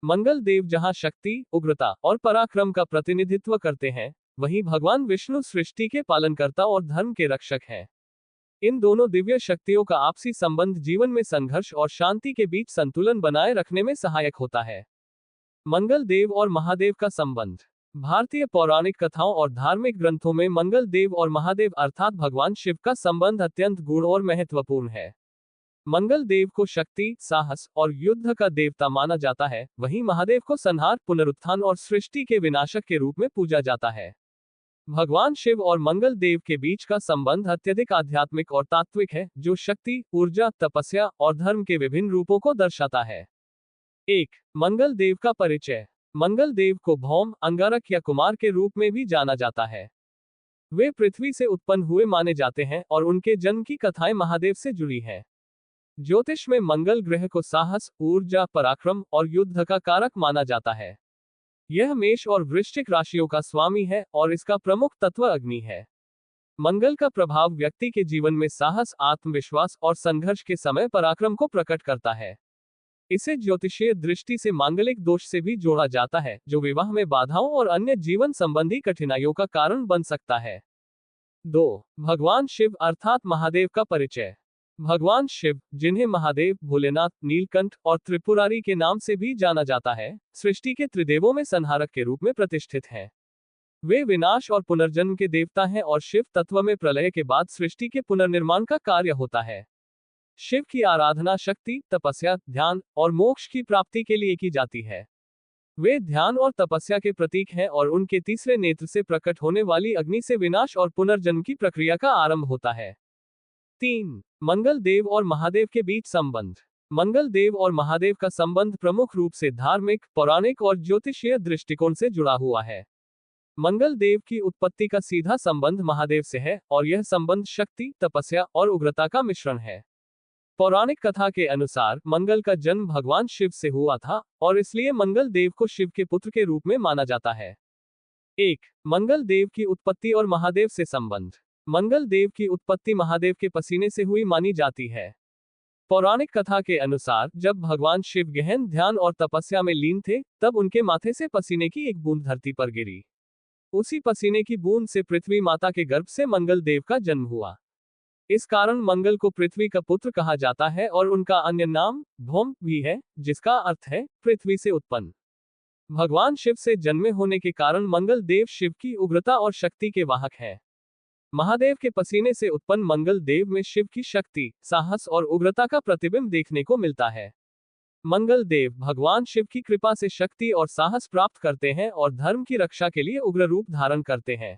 मंगल देव जहां शक्ति, उग्रता और पराक्रम का प्रतिनिधित्व करते हैं, वहीं भगवान विष्णु सृष्टि के पालनकर्ता और धर्म के रक्षक हैं। इन दोनों दिव्य शक्तियों का आपसी संबंध जीवन में संघर्ष और शांति के बीच संतुलन बनाए रखने में सहायक होता है। मंगल देव और महादेव का संबंध। भारतीय पौराणिक कथाओं और धार्मिक ग्रंथों में मंगल देव और महादेव अर्थात भगवान शिव का संबंध अत्यंत गूढ़ और महत्वपूर्ण है। मंगल देव को शक्ति, साहस और युद्ध का देवता माना जाता है, वहीं महादेव को संहार, पुनरुत्थान और सृष्टि के विनाशक के रूप में पूजा जाता है। भगवान शिव और मंगल देव के बीच का संबंध अत्यधिक आध्यात्मिक और तात्विक है, जो शक्ति, ऊर्जा, तपस्या और धर्म के विभिन्न रूपों को दर्शाता है। 1. मंगल देव का परिचय। मंगल देव को भौम, अंगारक या कुमार के रूप में भी जाना जाता है। वे पृथ्वी से उत्पन्न हुए माने जाते हैं और उनके जन्म की कथाएं महादेव से जुड़ी हैं। ज्योतिष में मंगल ग्रह को साहस, ऊर्जा, पराक्रम और युद्ध का कारक माना जाता है। यह मेष और वृश्चिक राशियों का स्वामी है और इसका प्रमुख तत्व अग्नि है। मंगल का प्रभाव व्यक्ति के जीवन में साहस, आत्मविश्वास और संघर्ष के समय पराक्रम को प्रकट करता है। इसे ज्योतिषीय दृष्टि से मांगलिक दोष से भी जोड़ा जाता है, जो विवाह में बाधाओं और अन्य जीवन संबंधी कठिनाइयों का कारण बन सकता है। 2. भगवान शिव अर्थात महादेव का परिचय। भगवान शिव, जिन्हें महादेव, भोलेनाथ, नीलकंठ और त्रिपुरारी के नाम से भी जाना जाता है, सृष्टि के त्रिदेवों में संहारक के रूप में प्रतिष्ठित हैं। वे विनाश और पुनर्जन्म के देवता हैं और शिव तत्व में प्रलय के बाद सृष्टि के पुनर्निर्माण का कार्य होता है। शिव की आराधना शक्ति, तपस्या, ध्यान और मोक्ष की प्राप्ति के लिए की जाती है। वे ध्यान और तपस्या के प्रतीक हैं और उनके तीसरे नेत्र से प्रकट होने वाली अग्नि से विनाश और पुनर्जन्म की प्रक्रिया का आरंभ होता है। 3. मंगल देव और महादेव के बीच संबंध। मंगल देव और महादेव का संबंध प्रमुख रूप से धार्मिक, पौराणिक और ज्योतिषीय दृष्टिकोण से जुड़ा हुआ है। मंगल देव की उत्पत्ति का सीधा संबंध महादेव से है और यह संबंध शक्ति, तपस्या और उग्रता का मिश्रण है। पौराणिक कथा के अनुसार मंगल का जन्म भगवान शिव से हुआ था और इसलिए मंगल देव को शिव के पुत्र के रूप में माना जाता है। 1. मंगल देव की उत्पत्ति और महादेव से संबंध। मंगल देव की उत्पत्ति महादेव के पसीने से हुई मानी जाती है। पौराणिक कथा के अनुसार जब भगवान शिव गहन ध्यान और तपस्या में लीन थे, तब उनके माथे से पसीने की एक बूंद धरती पर गिरी। उसी पसीने की बूंद से पृथ्वी माता के गर्भ से मंगल देव का जन्म हुआ। इस कारण मंगल को पृथ्वी का पुत्र कहा जाता है और उनका अन्य नाम भौम भी है, जिसका अर्थ है पृथ्वी से उत्पन्न। भगवान शिव से जन्मे होने के कारण मंगल देव शिव की उग्रता और शक्ति के वाहक हैं। महादेव के पसीने से उत्पन्न मंगल देव में शिव की शक्ति, साहस और उग्रता का प्रतिबिंब देखने को मिलता है। मंगल देव भगवान शिव की कृपा से शक्ति और साहस प्राप्त करते हैं और धर्म की रक्षा के लिए उग्र रूप धारण करते हैं।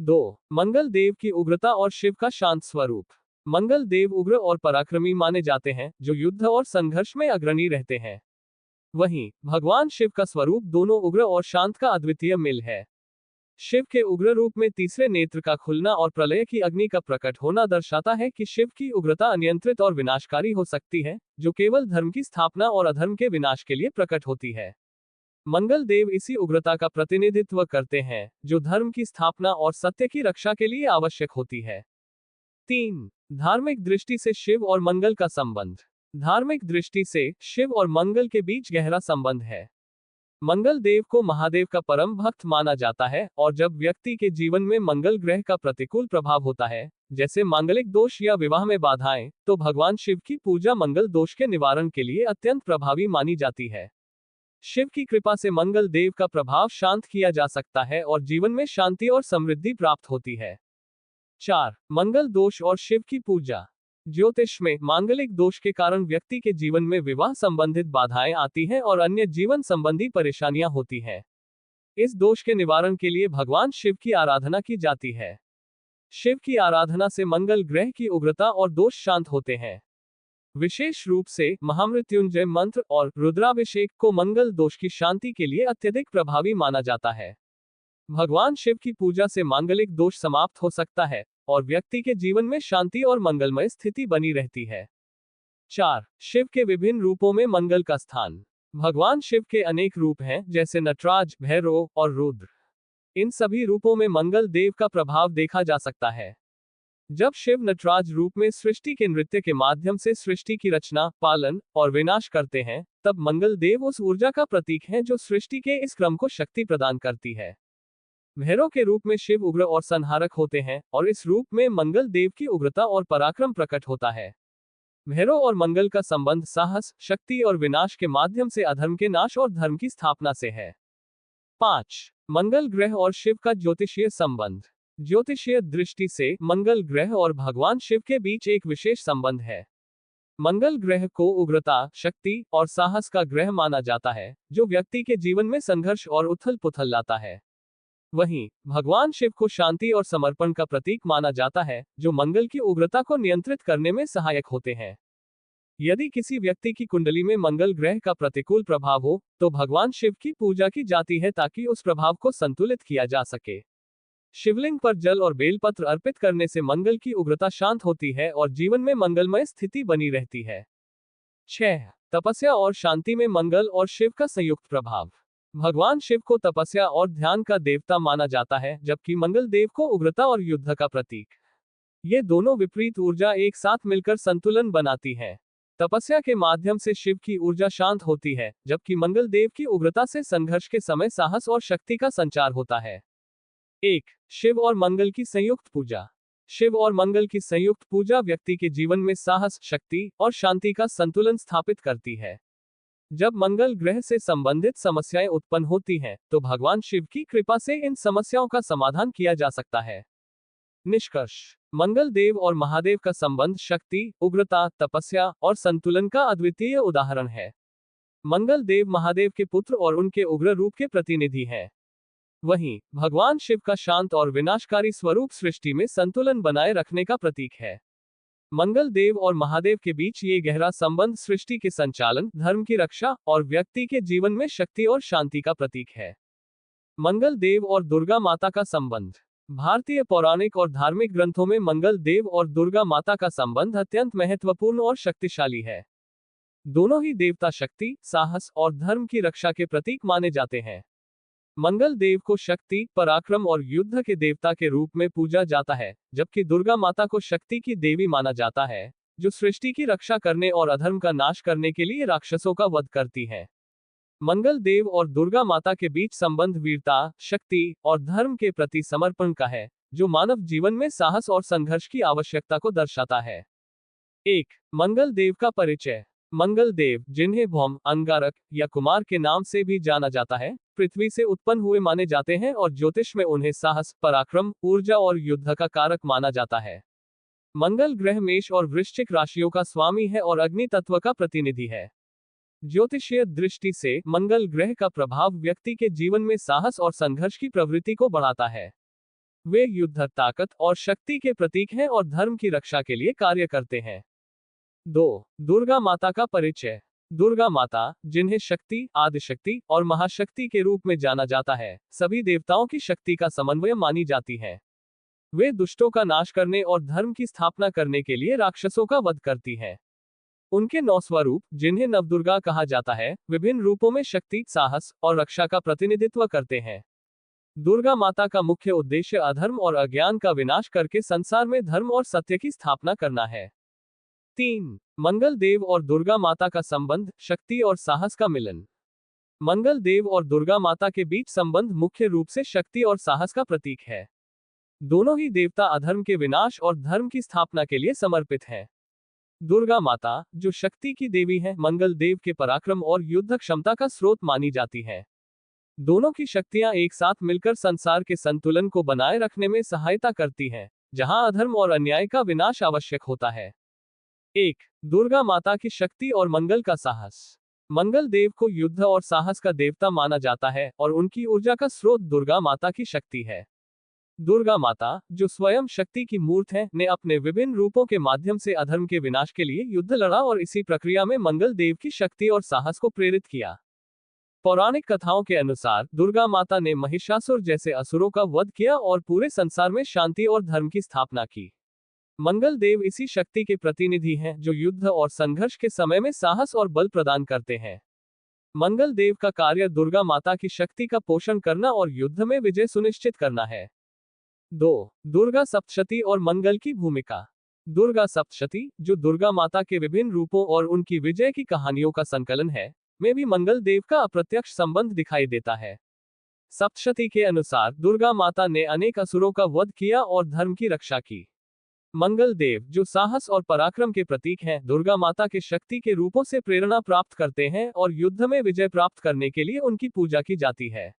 2. मंगल देव की उग्रता और शिव का शांत स्वरूप। मंगल देव उग्र और पराक्रमी माने जाते हैं, जो युद्ध और संघर्ष में अग्रणी रहते हैं। वहीं भगवान शिव का स्वरूप दोनों उग्र और शांत का अद्वितीय मिल है। शिव के उग्र रूप में तीसरे नेत्र का खुलना और प्रलय की अग्नि का प्रकट होना दर्शाता है कि शिव की उग्रता अनियंत्रित और विनाशकारी हो सकती है, जो केवल धर्म की स्थापना और अधर्म के विनाश के लिए प्रकट होती है। मंगल देव इसी उग्रता का प्रतिनिधित्व करते हैं, जो धर्म की स्थापना और सत्य की रक्षा के लिए आवश्यक होती है। 3. धार्मिक दृष्टि से शिव और मंगल का संबंध। धार्मिक दृष्टि से शिव और मंगल के बीच गहरा संबंध है। मंगल देव को महादेव का परम भक्त माना जाता है और जब व्यक्ति के जीवन में मंगल ग्रह का प्रतिकूल प्रभाव होता है, जैसे मांगलिक दोष या विवाह में बाधाएं, तो भगवान शिव की पूजा मंगल दोष के निवारण के लिए अत्यंत प्रभावी मानी जाती है। शिव की कृपा से मंगल देव का प्रभाव शांत किया जा सकता है और जीवन में शांति और समृद्धि प्राप्त होती है। 4. मंगल दोष और शिव की पूजा। ज्योतिष में मांगलिक दोष के कारण व्यक्ति के जीवन में विवाह संबंधित बाधाएं आती हैं और अन्य जीवन संबंधी परेशानियां होती हैं। इस दोष के निवारण के लिए भगवान शिव की आराधना की जाती है। शिव की आराधना से मंगल ग्रह की उग्रता और दोष शांत होते हैं। विशेष रूप से महामृत्युंजय मंत्र और रुद्राभिषेक को मंगल दोष की शांति के लिए अत्यधिक प्रभावी माना जाता है। भगवान शिव की पूजा से मांगलिक दोष समाप्त हो सकता है और व्यक्ति के जीवन में शांति और मंगलमय स्थिति बनी रहती है। 4. शिव के विभिन्न रूपों में मंगल का स्थान। भगवान शिव के अनेक रूप हैं, जैसे नटराज, भैरव और रुद्र। इन सभी रूपों में मंगल देव का प्रभाव देखा जा सकता है। जब शिव नटराज रूप में सृष्टि के नृत्य के माध्यम से सृष्टि की रचना, पालन और विनाश करते हैं, तब मंगल देव उस ऊर्जा का प्रतीक है जो सृष्टि के इस क्रम को शक्ति प्रदान करती है। भैरव के रूप में शिव उग्र और संहारक होते हैं और इस रूप में मंगल देव की उग्रता और पराक्रम प्रकट होता है। भैरव और मंगल का संबंध साहस, शक्ति और विनाश के माध्यम से अधर्म के नाश और धर्म की स्थापना से है। 5. मंगल ग्रह और शिव का ज्योतिषीय संबंध। ज्योतिषीय दृष्टि से मंगल ग्रह और भगवान शिव के बीच एक विशेष संबंध है। मंगल ग्रह को उग्रता, शक्ति और साहस का ग्रह माना जाता है, जो व्यक्ति के जीवन में संघर्ष और उथल पुथल लाता है। वहीं भगवान शिव को शांति और समर्पण का प्रतीक माना जाता है, जो मंगल की उग्रता को नियंत्रित करने में सहायक होते हैं। यदि किसी व्यक्ति की कुंडली में मंगल ग्रह का प्रतिकूल प्रभाव हो, तो भगवान शिव की पूजा की जाती है ताकि उस प्रभाव को संतुलित किया जा सके। शिवलिंग पर जल और बेलपत्र अर्पित करने से मंगल की उग्रता शांत होती है और जीवन में मंगलमय स्थिति बनी रहती है। 6. तपस्या और शांति में मंगल और शिव का संयुक्त प्रभाव। भगवान शिव को तपस्या और ध्यान का देवता माना जाता है, जबकि मंगल देव को उग्रता और युद्ध का प्रतीक। ये दोनों विपरीत ऊर्जा एक साथ मिलकर संतुलन बनाती हैं। तपस्या के माध्यम से शिव की ऊर्जा शांत होती है, जबकि मंगल देव की उग्रता से संघर्ष के समय साहस और शक्ति का संचार होता है। 1. शिव और मंगल की संयुक्त पूजा। शिव और मंगल की संयुक्त पूजा व्यक्ति के जीवन में साहस, शक्ति और शांति का संतुलन स्थापित करती है। जब मंगल ग्रह से संबंधित समस्याएं उत्पन्न होती हैं, तो भगवान शिव की कृपा से इन समस्याओं का समाधान किया जा सकता है। निष्कर्ष: मंगल देव और महादेव का संबंध शक्ति, उग्रता, तपस्या और संतुलन का अद्वितीय उदाहरण है। मंगल देव महादेव के पुत्र और उनके उग्र रूप के प्रतिनिधि हैं। वहीं भगवान शिव का शांत और विनाशकारी स्वरूप सृष्टि में संतुलन बनाए रखने का प्रतीक है। मंगल देव और महादेव के बीच ये गहरा संबंध सृष्टि के संचालन, धर्म की रक्षा और व्यक्ति के जीवन में शक्ति और शांति का प्रतीक है। मंगल देव और दुर्गा माता का संबंध। भारतीय पौराणिक और धार्मिक ग्रंथों में मंगल देव और दुर्गा माता का संबंध अत्यंत महत्वपूर्ण और शक्तिशाली है। दोनों ही देवता शक्ति, साहस और धर्म की रक्षा के प्रतीक माने जाते हैं। मंगल देव को शक्ति, पराक्रम और युद्ध के देवता के रूप में पूजा जाता है, जबकि दुर्गा माता को शक्ति की देवी माना जाता है, जो सृष्टि की रक्षा करने और अधर्म का नाश करने के लिए राक्षसों का वध करती है। मंगल देव और दुर्गा माता के बीच संबंध वीरता, शक्ति और धर्म के प्रति समर्पण का है, जो मानव जीवन में साहस और संघर्ष की आवश्यकता को दर्शाता है। 1. मंगल देव का परिचय। मंगल देव, जिन्हें भौम, अंगारक या कुमार के नाम से भी जाना जाता है, पृथ्वी से उत्पन्न हुए माने जाते हैं और ज्योतिष में उन्हें साहस, पराक्रम, ऊर्जा और युद्ध का कारक माना जाता है। मंगल ग्रह मेष और वृश्चिक राशियों का स्वामी है और अग्नि तत्व का प्रतिनिधि है। ज्योतिषीय दृष्टि से मंगल ग्रह का प्रभाव व्यक्ति के जीवन में साहस और संघर्ष की प्रवृत्ति को बढ़ाता है। वे युद्ध, ताकत और शक्ति के प्रतीक हैं और धर्म की रक्षा के लिए कार्य करते हैं। 2. दुर्गा माता का परिचय। दुर्गा माता, जिन्हें शक्ति, आदिशक्ति और महाशक्ति के रूप में जाना जाता है, सभी देवताओं की शक्ति का समन्वय मानी जाती है। वे दुष्टों का नाश करने और धर्म की स्थापना करने के लिए राक्षसों का वध करती हैं। उनके 9 स्वरूप, जिन्हें नवदुर्गा कहा जाता है, विभिन्न रूपों में शक्ति, साहस और रक्षा का प्रतिनिधित्व करते हैं। दुर्गा माता का मुख्य उद्देश्य अधर्म और अज्ञान का विनाश करके संसार में धर्म और सत्य की स्थापना करना है। 3. मंगल देव और दुर्गा माता का संबंध, शक्ति और साहस का मिलन। मंगल देव और दुर्गा माता के बीच संबंध मुख्य रूप से शक्ति और साहस का प्रतीक है। दोनों ही देवता अधर्म के विनाश और धर्म की स्थापना के लिए समर्पित हैं। दुर्गा माता, जो शक्ति की देवी है, मंगल देव के पराक्रम और युद्ध क्षमता का स्रोत मानी जाती है। दोनों की शक्तियां एक साथ मिलकर संसार के संतुलन को बनाए रखने में सहायता करती हैं, जहां अधर्म और अन्याय का विनाश आवश्यक होता है। 1. दुर्गा माता की शक्ति और मंगल का साहस। मंगल देव को युद्ध और साहस का देवता माना जाता है और उनकी ऊर्जा का स्रोत दुर्गा माता की शक्ति है। दुर्गा माता, जो स्वयं शक्ति की मूर्त है, ने अपने विभिन्न रूपों के माध्यम से अधर्म के विनाश के लिए युद्ध लड़ा और इसी प्रक्रिया में मंगल देव की शक्ति और साहस को प्रेरित किया। पौराणिक कथाओं के अनुसार दुर्गा माता ने महिषासुर जैसे असुरों का वध किया और पूरे संसार में शांति और धर्म की स्थापना की। मंगल देव इसी शक्ति के प्रतिनिधि हैं, जो युद्ध और संघर्ष के समय में साहस और बल प्रदान करते हैं। मंगल देव का कार्य दुर्गा माता की शक्ति का पोषण करना और युद्ध में विजय सुनिश्चित करना है। 2. दुर्गा सप्तशती और मंगल की भूमिका। दुर्गा सप्तशती, जो दुर्गा माता के विभिन्न रूपों और उनकी विजय की कहानियों का संकलन है, में भी मंगल देव का अप्रत्यक्ष संबंध दिखाई देता है। सप्तशती के अनुसार दुर्गा माता ने अनेक असुरों का वध किया और धर्म की रक्षा की। मंगल देव, जो साहस और पराक्रम के प्रतीक हैं, दुर्गा माता के शक्ति के रूपों से प्रेरणा प्राप्त करते हैं और युद्ध में विजय प्राप्त करने के लिए उनकी पूजा की जाती है।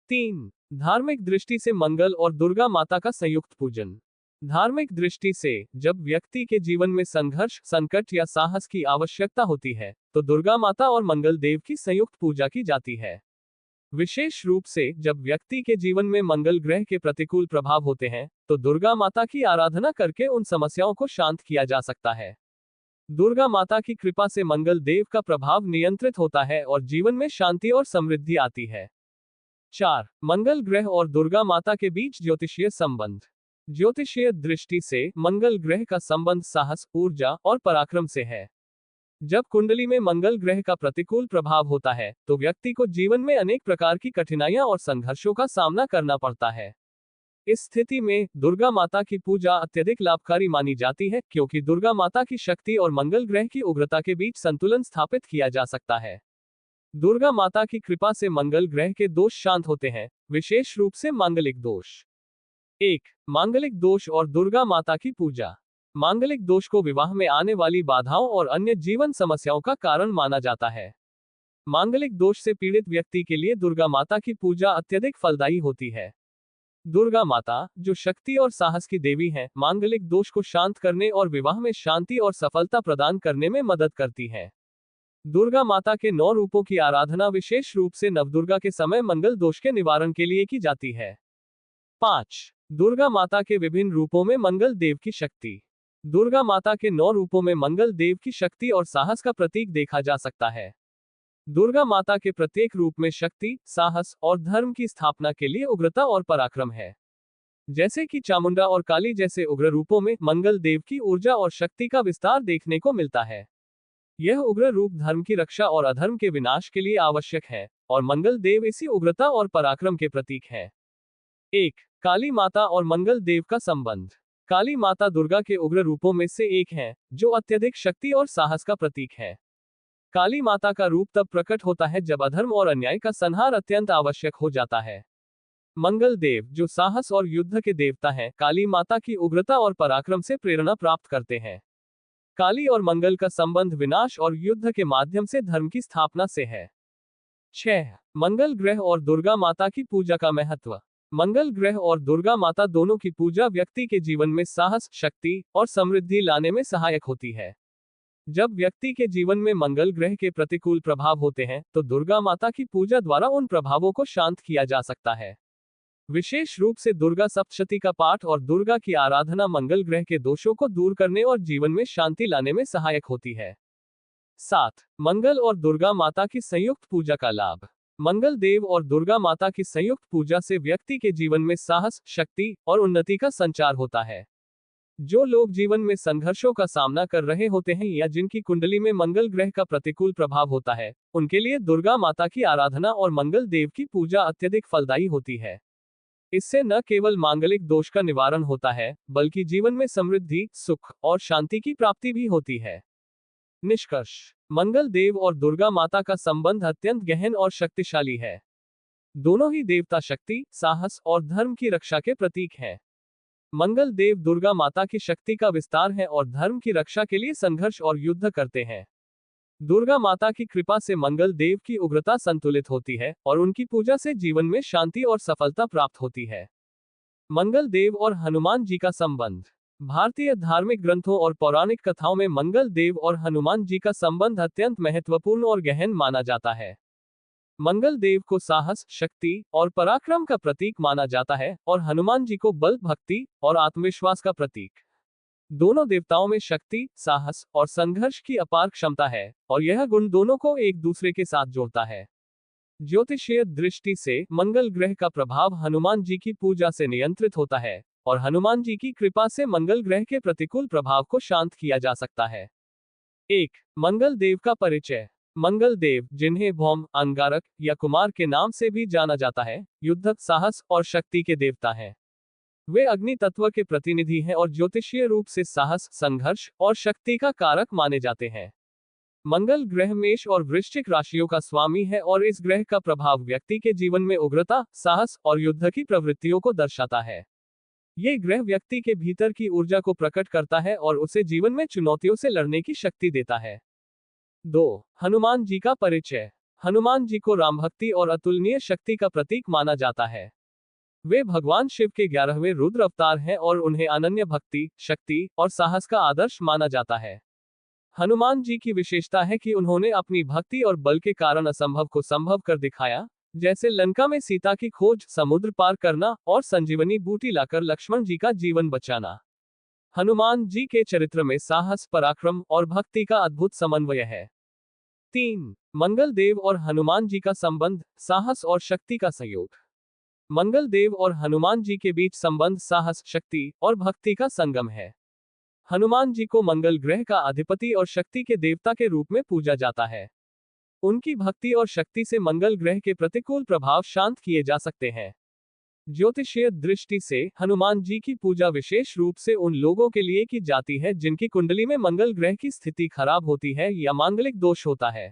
3. धार्मिक दृष्टि से मंगल और दुर्गा माता का संयुक्त पूजन। धार्मिक दृष्टि से जब व्यक्ति के जीवन में संघर्ष, संकट या साहस की आवश्यकता होती है, तो दुर्गा माता और मंगल देव की संयुक्त पूजा की जाती है। विशेष रूप से जब व्यक्ति के जीवन में मंगल ग्रह के प्रतिकूल प्रभाव होते हैं, तो दुर्गा माता की आराधना करके उन समस्याओं को शांत किया जा सकता है। दुर्गा माता की कृपा से मंगल देव का प्रभाव नियंत्रित होता है और जीवन में शांति और समृद्धि आती है। 4. मंगल ग्रह और दुर्गा माता के बीच ज्योतिषीय संबंध। ज्योतिषीय दृष्टि से मंगल ग्रह का संबंध साहस, ऊर्जा और पराक्रम से है। जब कुंडली में मंगल ग्रह का प्रतिकूल प्रभाव होता है तो व्यक्ति को जीवन में अनेक प्रकार की कठिनाइयां और संघर्षों का सामना करना पड़ता है। इस स्थिति में दुर्गा माता की पूजा अत्यधिक लाभकारी मानी जाती है, क्योंकि दुर्गा माता की शक्ति और मंगल ग्रह की उग्रता के बीच संतुलन स्थापित किया जा सकता है। दुर्गा माता की कृपा से मंगल ग्रह के दोष शांत होते हैं, विशेष रूप से मांगलिक दोष। 1. मांगलिक दोष और दुर्गा माता की पूजा। मांगलिक दोष को विवाह में आने वाली बाधाओं और अन्य जीवन समस्याओं का कारण माना जाता है। मांगलिक दोष से पीड़ित व्यक्ति के लिए दुर्गा माता की पूजा अत्यधिक फलदायी होती है। दुर्गा माता, जो शक्ति और साहस की देवी हैं, मांगलिक दोष को शांत करने और विवाह में शांति और सफलता प्रदान करने में मदद करती हैं। दुर्गा माता के 9 रूपों की आराधना विशेष रूप से नवदुर्गा के समय मंगल दोष के निवारण के लिए की जाती है। 5. दुर्गा माता के विभिन्न रूपों में मंगल देव की शक्ति। दुर्गा माता के 9 रूपों में मंगल देव की शक्ति और साहस का प्रतीक देखा जा सकता है। दुर्गा माता के प्रत्येक रूप में शक्ति, साहस और धर्म की स्थापना के लिए उग्रता और पराक्रम है। जैसे कि चामुंडा और काली जैसे उग्र रूपों में मंगल देव की ऊर्जा और शक्ति का विस्तार देखने को मिलता है। यह उग्र रूप धर्म की रक्षा और अधर्म के विनाश के लिए आवश्यक है, और मंगल देव इसी उग्रता और पराक्रम के प्रतीक है। 1. काली माता और मंगल देव का संबंध। काली माता दुर्गा के उग्र रूपों में से एक है, जो अत्यधिक शक्ति और साहस का प्रतीक है। काली माता का रूप तब प्रकट होता है जब अधर्म और अन्याय का संहार अत्यंत आवश्यक हो जाता है। मंगल देव, जो साहस और युद्ध के देवता हैं, काली माता की उग्रता और पराक्रम से प्रेरणा प्राप्त करते हैं। काली और मंगल का संबंध विनाश और युद्ध के माध्यम से धर्म की स्थापना से है। 6. मंगल ग्रह और दुर्गा माता की पूजा का महत्व। मंगल ग्रह और दुर्गा माता दोनों की पूजा व्यक्ति के जीवन में साहस, शक्ति और समृद्धि लाने में सहायक होती है। जब व्यक्ति के जीवन में मंगल ग्रह के प्रतिकूल प्रभाव होते हैं तो दुर्गा माता की पूजा द्वारा उन प्रभावों को शांत किया जा सकता है। विशेष रूप से दुर्गा सप्तशती का पाठ और दुर्गा की आराधना मंगल ग्रह के दोषों को दूर करने और जीवन में शांति लाने में सहायक होती है। 7. मंगल और दुर्गा माता की संयुक्त पूजा का लाभ। मंगल देव और दुर्गा माता की संयुक्त पूजा से व्यक्ति के जीवन में साहस, शक्ति और उन्नति का संचार होता है। जो लोग जीवन में संघर्षों का सामना कर रहे होते हैं या जिनकी कुंडली में मंगल ग्रह का प्रतिकूल प्रभाव होता है, उनके लिए दुर्गा माता की आराधना और मंगल देव की पूजा अत्यधिक फलदायी होती है। इससे न केवल मांगलिक दोष का निवारण होता है, बल्कि जीवन में समृद्धि, सुख और शांति की प्राप्ति भी होती है। निष्कर्ष: मंगल देव और दुर्गा माता का संबंध अत्यंत गहन और शक्तिशाली है। दोनों ही देवता शक्ति, साहस और धर्म की रक्षा के प्रतीक हैं। मंगल देव दुर्गा माता की शक्ति का विस्तार है और धर्म की रक्षा के लिए संघर्ष और युद्ध करते हैं। दुर्गा माता की कृपा से मंगल देव की उग्रता संतुलित होती है और उनकी पूजा से जीवन में शांति और सफलता प्राप्त होती है। मंगल देव और हनुमान जी का संबंध। भारतीय धार्मिक ग्रंथों और पौराणिक कथाओं में मंगल देव और हनुमान जी का संबंध अत्यंत महत्वपूर्ण और गहन माना जाता है। मंगल देव को साहस, शक्ति और पराक्रम का प्रतीक माना जाता है और हनुमान जी को बल, भक्ति और आत्मविश्वास का प्रतीक। दोनों देवताओं में शक्ति, साहस और संघर्ष की अपार क्षमता है, और यह गुण दोनों को एक दूसरे के साथ जोड़ता है। ज्योतिषीय दृष्टि से मंगल ग्रह का प्रभाव हनुमान जी की पूजा से नियंत्रित होता है, और हनुमान जी की कृपा से मंगल ग्रह के प्रतिकूल प्रभाव को शांत किया जा सकता है। 1. मंगल देव का परिचय। मंगल देव, जिन्हें भौम, अंगारक या कुमार के नाम से भी जाना जाता है, युद्ध, साहस और शक्ति के देवता हैं। वे अग्नि तत्व के प्रतिनिधि हैं और ज्योतिषीय रूप से साहस, संघर्ष और शक्ति का कारक माने जाते हैं। मंगल ग्रह मेष और वृश्चिक राशियों का स्वामी है और इस ग्रह का प्रभाव व्यक्ति के जीवन में उग्रता, साहस और युद्ध की प्रवृत्तियों को दर्शाता है। ये ग्रह व्यक्ति के भीतर की ऊर्जा को प्रकट करता है और उसे जीवन में चुनौतियों से लड़ने की शक्ति देता है। 2. हनुमान जी का परिचय। हनुमान जी को रामभक्ति और अतुलनीय शक्ति का प्रतीक माना जाता है। वे भगवान शिव के 11वें रुद्र अवतार हैं और उन्हें अनन्य भक्ति, शक्ति और साहस का आदर्श माना जाता है। हनुमान जी की विशेषता है कि उन्होंने अपनी भक्ति और बल के कारण असंभव को संभव कर दिखाया, जैसे लंका में सीता की खोज, समुद्र पार करना और संजीवनी बूटी लाकर लक्ष्मण जी का जीवन बचाना। हनुमान जी के चरित्र में साहस, पराक्रम और भक्ति का अद्भुत समन्वय है। 3. मंगल देव और हनुमान जी का संबंध, साहस और शक्ति का संयोग। मंगल देव और हनुमान जी के बीच संबंध साहस, शक्ति और भक्ति का संगम है। हनुमान जी को मंगल ग्रह का अधिपति और शक्ति के देवता के रूप में पूजा जाता है। उनकी भक्ति और शक्ति से मंगल ग्रह के प्रतिकूल प्रभाव शांत किए जा सकते हैं। ज्योतिषीय दृष्टि से हनुमान जी की पूजा विशेष रूप से उन लोगों के लिए की जाती है जिनकी कुंडली में मंगल ग्रह की स्थिति खराब होती है या मांगलिक दोष होता है।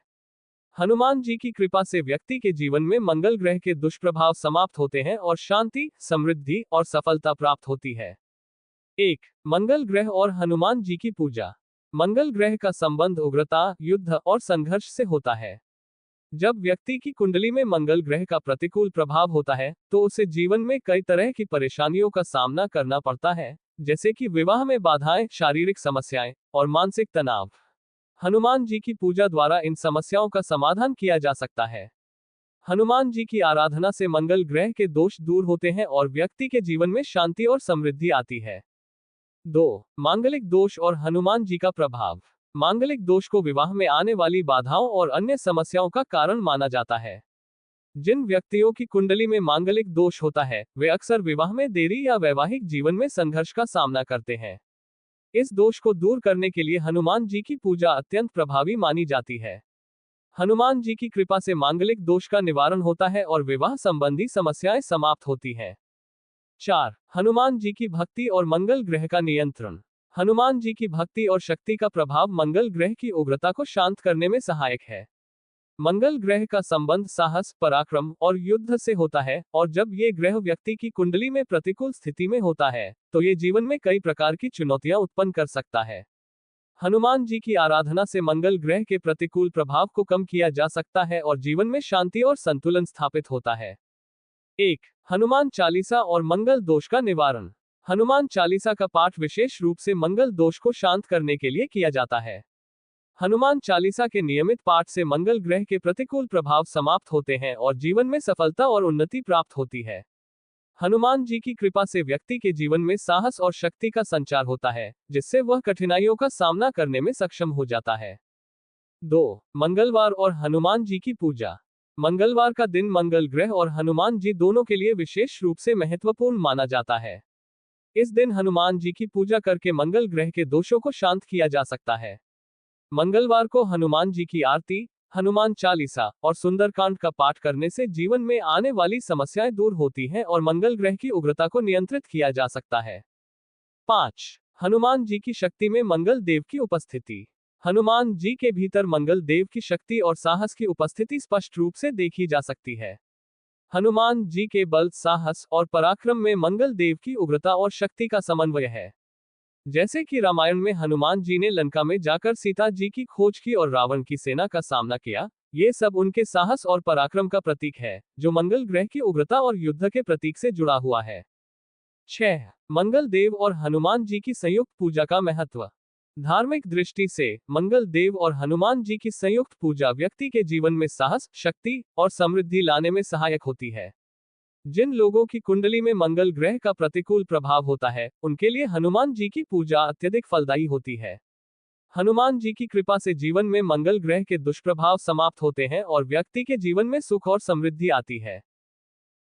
हनुमान जी की कृपा से व्यक्ति के जीवन में मंगल ग्रह के दुष्प्रभाव समाप्त होते हैं और शांति, समृद्धि और सफलता प्राप्त होती है। 1. मंगल ग्रह और हनुमान जी की पूजा। मंगल ग्रह का संबंध उग्रता, युद्ध और संघर्ष से होता है। जब व्यक्ति की कुंडली में मंगल ग्रह का प्रतिकूल प्रभाव होता है तो उसे जीवन में कई तरह की परेशानियों का सामना करना पड़ता है, जैसे कि विवाह में बाधाएं, शारीरिक समस्याएं और मानसिक तनाव। हनुमान जी की पूजा द्वारा इन समस्याओं का समाधान किया जा सकता है। हनुमान जी की आराधना से मंगल ग्रह के दोष दूर होते हैं और व्यक्ति के जीवन में शांति और समृद्धि आती है। 2. मांगलिक दोष और हनुमान जी का प्रभाव। मांगलिक दोष को विवाह में आने वाली बाधाओं और अन्य समस्याओं का कारण माना जाता है। जिन व्यक्तियों की कुंडली में मांगलिक दोष होता है, वे अक्सर विवाह में देरी या वैवाहिक जीवन में संघर्ष का सामना करते हैं। इस दोष को दूर करने के लिए हनुमान जी की पूजा अत्यंत प्रभावी मानी जाती है। हनुमान जी की कृपा से मांगलिक दोष का निवारण होता है और विवाह संबंधी समस्याएं समाप्त होती हैं। 4. हनुमान जी की भक्ति और मंगल ग्रह का नियंत्रण। हनुमान जी की भक्ति और शक्ति का प्रभाव मंगल ग्रह की उग्रता को शांत करने में सहायक है। मंगल ग्रह का संबंध साहस, पराक्रम और युद्ध से होता है, और जब ये ग्रह व्यक्ति की कुंडली में प्रतिकूल स्थिति में होता है तो ये जीवन में कई प्रकार की चुनौतियां उत्पन्न कर सकता है। हनुमान जी की आराधना से मंगल ग्रह के प्रतिकूल प्रभाव को कम किया जा सकता है और जीवन में शांति और संतुलन स्थापित होता है। 1. हनुमान चालीसा और मंगल दोष का निवारण। हनुमान चालीसा का पाठ विशेष रूप से मंगल दोष को शांत करने के लिए किया जाता है। हनुमान चालीसा के नियमित पाठ से मंगल ग्रह के प्रतिकूल प्रभाव समाप्त होते हैं और जीवन में सफलता और उन्नति प्राप्त होती है। हनुमान जी की कृपा से व्यक्ति के जीवन में साहस और शक्ति का संचार होता है, जिससे वह कठिनाइयों का सामना करने में सक्षम हो जाता है। 2. मंगलवार और हनुमान जी की पूजा। मंगलवार का दिन मंगल ग्रह और हनुमान जी दोनों के लिए विशेष रूप से महत्वपूर्ण माना जाता है। इस दिन हनुमान जी की पूजा करके मंगल ग्रह के दोषों को शांत किया जा सकता है। मंगलवार को हनुमान जी की आरती, हनुमान चालीसा और सुंदरकांड का पाठ करने से जीवन में आने वाली समस्याएं दूर होती हैं और मंगल ग्रह की उग्रता को नियंत्रित किया जा सकता है। 5. हनुमान जी की शक्ति में मंगल देव की उपस्थिति। हनुमान जी के भीतर मंगल देव की शक्ति और साहस की उपस्थिति स्पष्ट रूप से देखी जा सकती है। हनुमान जी के बल, साहस और पराक्रम में मंगल देव की उग्रता और शक्ति का समन्वय है। जैसे कि रामायण में हनुमान जी ने लंका में जाकर सीता जी की खोज की और रावण की सेना का सामना किया, ये सब उनके साहस और पराक्रम का प्रतीक है, जो मंगल ग्रह की उग्रता और युद्ध के प्रतीक से जुड़ा हुआ है। 6. मंगल देव और हनुमान जी की संयुक्त पूजा का महत्व। धार्मिक दृष्टि से मंगल देव और हनुमान जी की संयुक्त पूजा व्यक्ति के जीवन में साहस, शक्ति और समृद्धि लाने में सहायक होती है। जिन लोगों की कुंडली में मंगल ग्रह का प्रतिकूल प्रभाव होता है, उनके लिए हनुमान जी की पूजा अत्यधिक फलदायी होती है। हनुमान जी की कृपा से जीवन में मंगल ग्रह के दुष्प्रभाव समाप्त होते हैं और व्यक्ति के जीवन में सुख और समृद्धि आती है।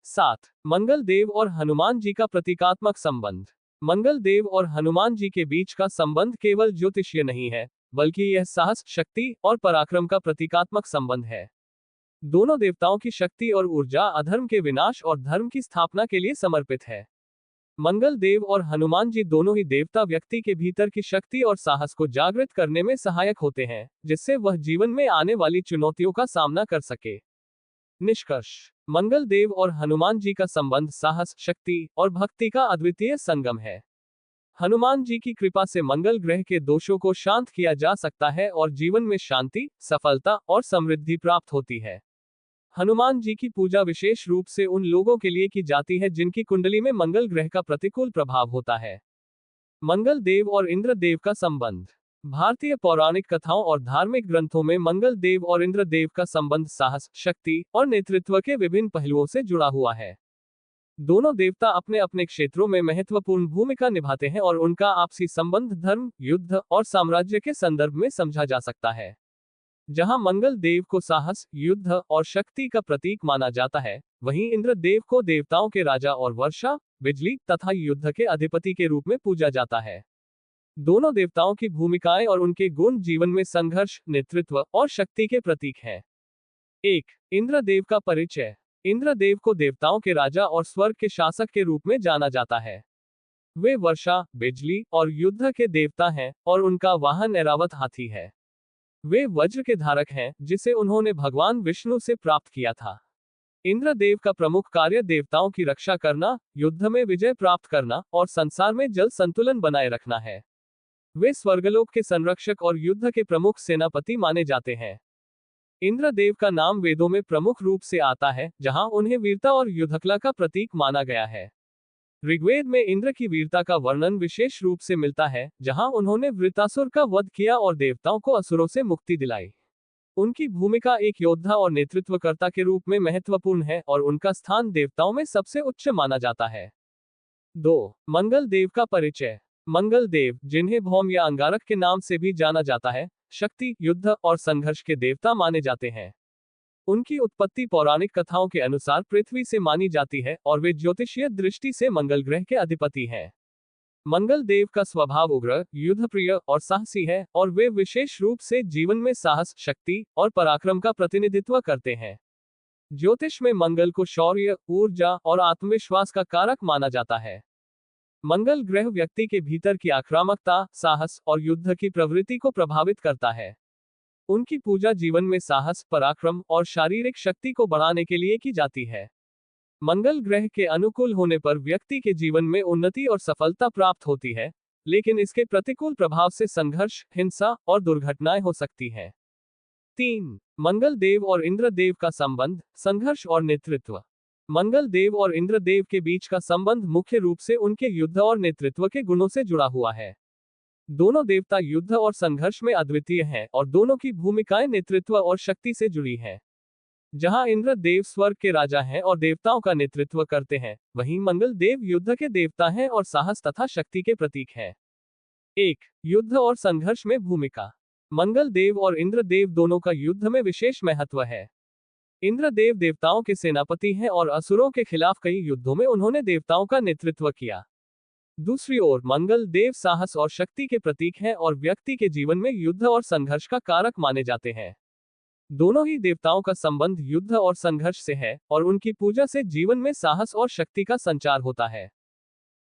7. मंगल देव और हनुमान जी का प्रतीकात्मक संबंध। मंगल देव और हनुमान जी के बीच का संबंध केवल ज्योतिषीय नहीं है, बल्कि यह साहस, शक्ति और पराक्रम का प्रतीकात्मक संबंध है। दोनों देवताओं की शक्ति और ऊर्जा अधर्म के विनाश और धर्म की स्थापना के लिए समर्पित है। मंगल देव और हनुमान जी दोनों ही देवता व्यक्ति के भीतर की शक्ति और साहस को जागृत करने में सहायक होते हैं, जिससे वह जीवन में आने वाली चुनौतियों का सामना कर सके। निष्कर्ष: मंगल देव और हनुमान जी का संबंध साहस, शक्ति और भक्ति का अद्वितीय संगम है। हनुमान जी की कृपा से मंगल ग्रह के दोषों को शांत किया जा सकता है और जीवन में शांति, सफलता और समृद्धि प्राप्त होती है। हनुमान जी की पूजा विशेष रूप से उन लोगों के लिए की जाती है जिनकी कुंडली में मंगल ग्रह का प्रतिकूल प्रभाव होता है। मंगल देव और इंद्र देव का संबंध। भारतीय पौराणिक कथाओं और धार्मिक ग्रंथों में मंगल देव और इंद्र देव का संबंध साहस, शक्ति और नेतृत्व के विभिन्न पहलुओं से जुड़ा हुआ है। दोनों देवता अपने अपने क्षेत्रों में महत्वपूर्ण भूमिका निभाते हैं और उनका आपसी संबंध धर्म, युद्ध और साम्राज्य के संदर्भ में समझा जा सकता है। जहां मंगल देव को साहस, युद्ध और शक्ति का प्रतीक माना जाता है, वहीं इंद्र देव को देवताओं के राजा और वर्षा, बिजली तथा युद्ध के अधिपति के रूप में पूजा जाता है। दोनों देवताओं की भूमिकाएं और उनके गुण जीवन में संघर्ष, नेतृत्व और शक्ति के प्रतीक हैं। 1. इंद्रदेव का परिचय। इंद्रदेव को देवताओं के राजा और स्वर्ग के शासक के रूप में जाना जाता है। वे वर्षा, बिजली और युद्ध के देवता हैं और उनका वाहन ऐरावत हाथी है। वे वज्र के धारक हैं, जिसे उन्होंने भगवान विष्णु से प्राप्त किया था। इंद्रदेव का प्रमुख कार्य देवताओं की रक्षा करना, युद्ध में विजय प्राप्त करना और संसार में जल संतुलन बनाए रखना है। वे स्वर्गलोक के संरक्षक और युद्ध के प्रमुख सेनापति माने जाते हैं। इंद्रदेव का नाम वेदों में प्रमुख रूप से आता है, जहां उन्हें वीरता और युद्धकला का प्रतीक माना गया है। ऋग्वेद में इंद्र की वीरता का वर्णन विशेष रूप से मिलता है, जहां उन्होंने वृत्रासुर का वध किया और देवताओं को असुरों से मुक्ति दिलाई। उनकी भूमिका एक योद्धा और नेतृत्वकर्ता के रूप में महत्वपूर्ण है और उनका स्थान देवताओं में सबसे उच्च माना जाता है। 2. मंगल देव का परिचय। मंगल देव, जिन्हें भौम या अंगारक के नाम से भी जाना जाता है, शक्ति, युद्ध और संघर्ष के देवता माने जाते हैं। उनकी उत्पत्ति पौराणिक कथाओं के अनुसार पृथ्वी से मानी जाती है और वे ज्योतिषीय दृष्टि से मंगल ग्रह के अधिपति हैं। मंगल देव का स्वभाव उग्र, युद्धप्रिय और साहसी है और वे विशेष रूप से जीवन में साहस, शक्ति और पराक्रम का प्रतिनिधित्व करते हैं। ज्योतिष में मंगल को शौर्य, ऊर्जा और आत्मविश्वास का कारक माना जाता है। मंगल ग्रह व्यक्ति के भीतर की आक्रामकता, साहस और युद्ध की प्रवृत्ति को प्रभावित करता है। उनकी पूजा जीवन में साहस, पराक्रम और शारीरिक शक्ति को बढ़ाने के लिए की जाती है। मंगल ग्रह के अनुकूल होने पर व्यक्ति के जीवन में उन्नति और सफलता प्राप्त होती है, लेकिन इसके प्रतिकूल प्रभाव से संघर्ष, हिंसा और दुर्घटनाएं हो सकती हैं। 3. मंगल देव और इंद्र देव का संबंध, संघर्ष और नेतृत्व। मंगल देव और इंद्र देव के बीच का संबंध मुख्य रूप से उनके युद्ध और नेतृत्व के गुणों से जुड़ा हुआ है। दोनों देवता युद्ध और संघर्ष में अद्वितीय हैं और दोनों की भूमिकाएं नेतृत्व और शक्ति से जुड़ी हैं। जहां इंद्र देव स्वर्ग के राजा हैं और देवताओं का नेतृत्व करते हैं, वहीं मंगल देव युद्ध के देवता हैं और साहस तथा शक्ति के प्रतीक हैं। 1. युद्ध और संघर्ष में भूमिका। मंगल देव और इंद्र देव दोनों का युद्ध में विशेष महत्व है। इंद्र देव देवताओं के सेनापति हैं और असुरों के खिलाफ कई युद्धों में उन्होंने देवताओं का नेतृत्व किया। दूसरी ओर मंगल देव साहस और शक्ति के प्रतीक हैं और व्यक्ति के जीवन में युद्ध और संघर्ष का कारक माने जाते हैं। दोनों ही देवताओं का संबंध युद्ध और संघर्ष से है और उनकी पूजा से जीवन में साहस और शक्ति का संचार होता है।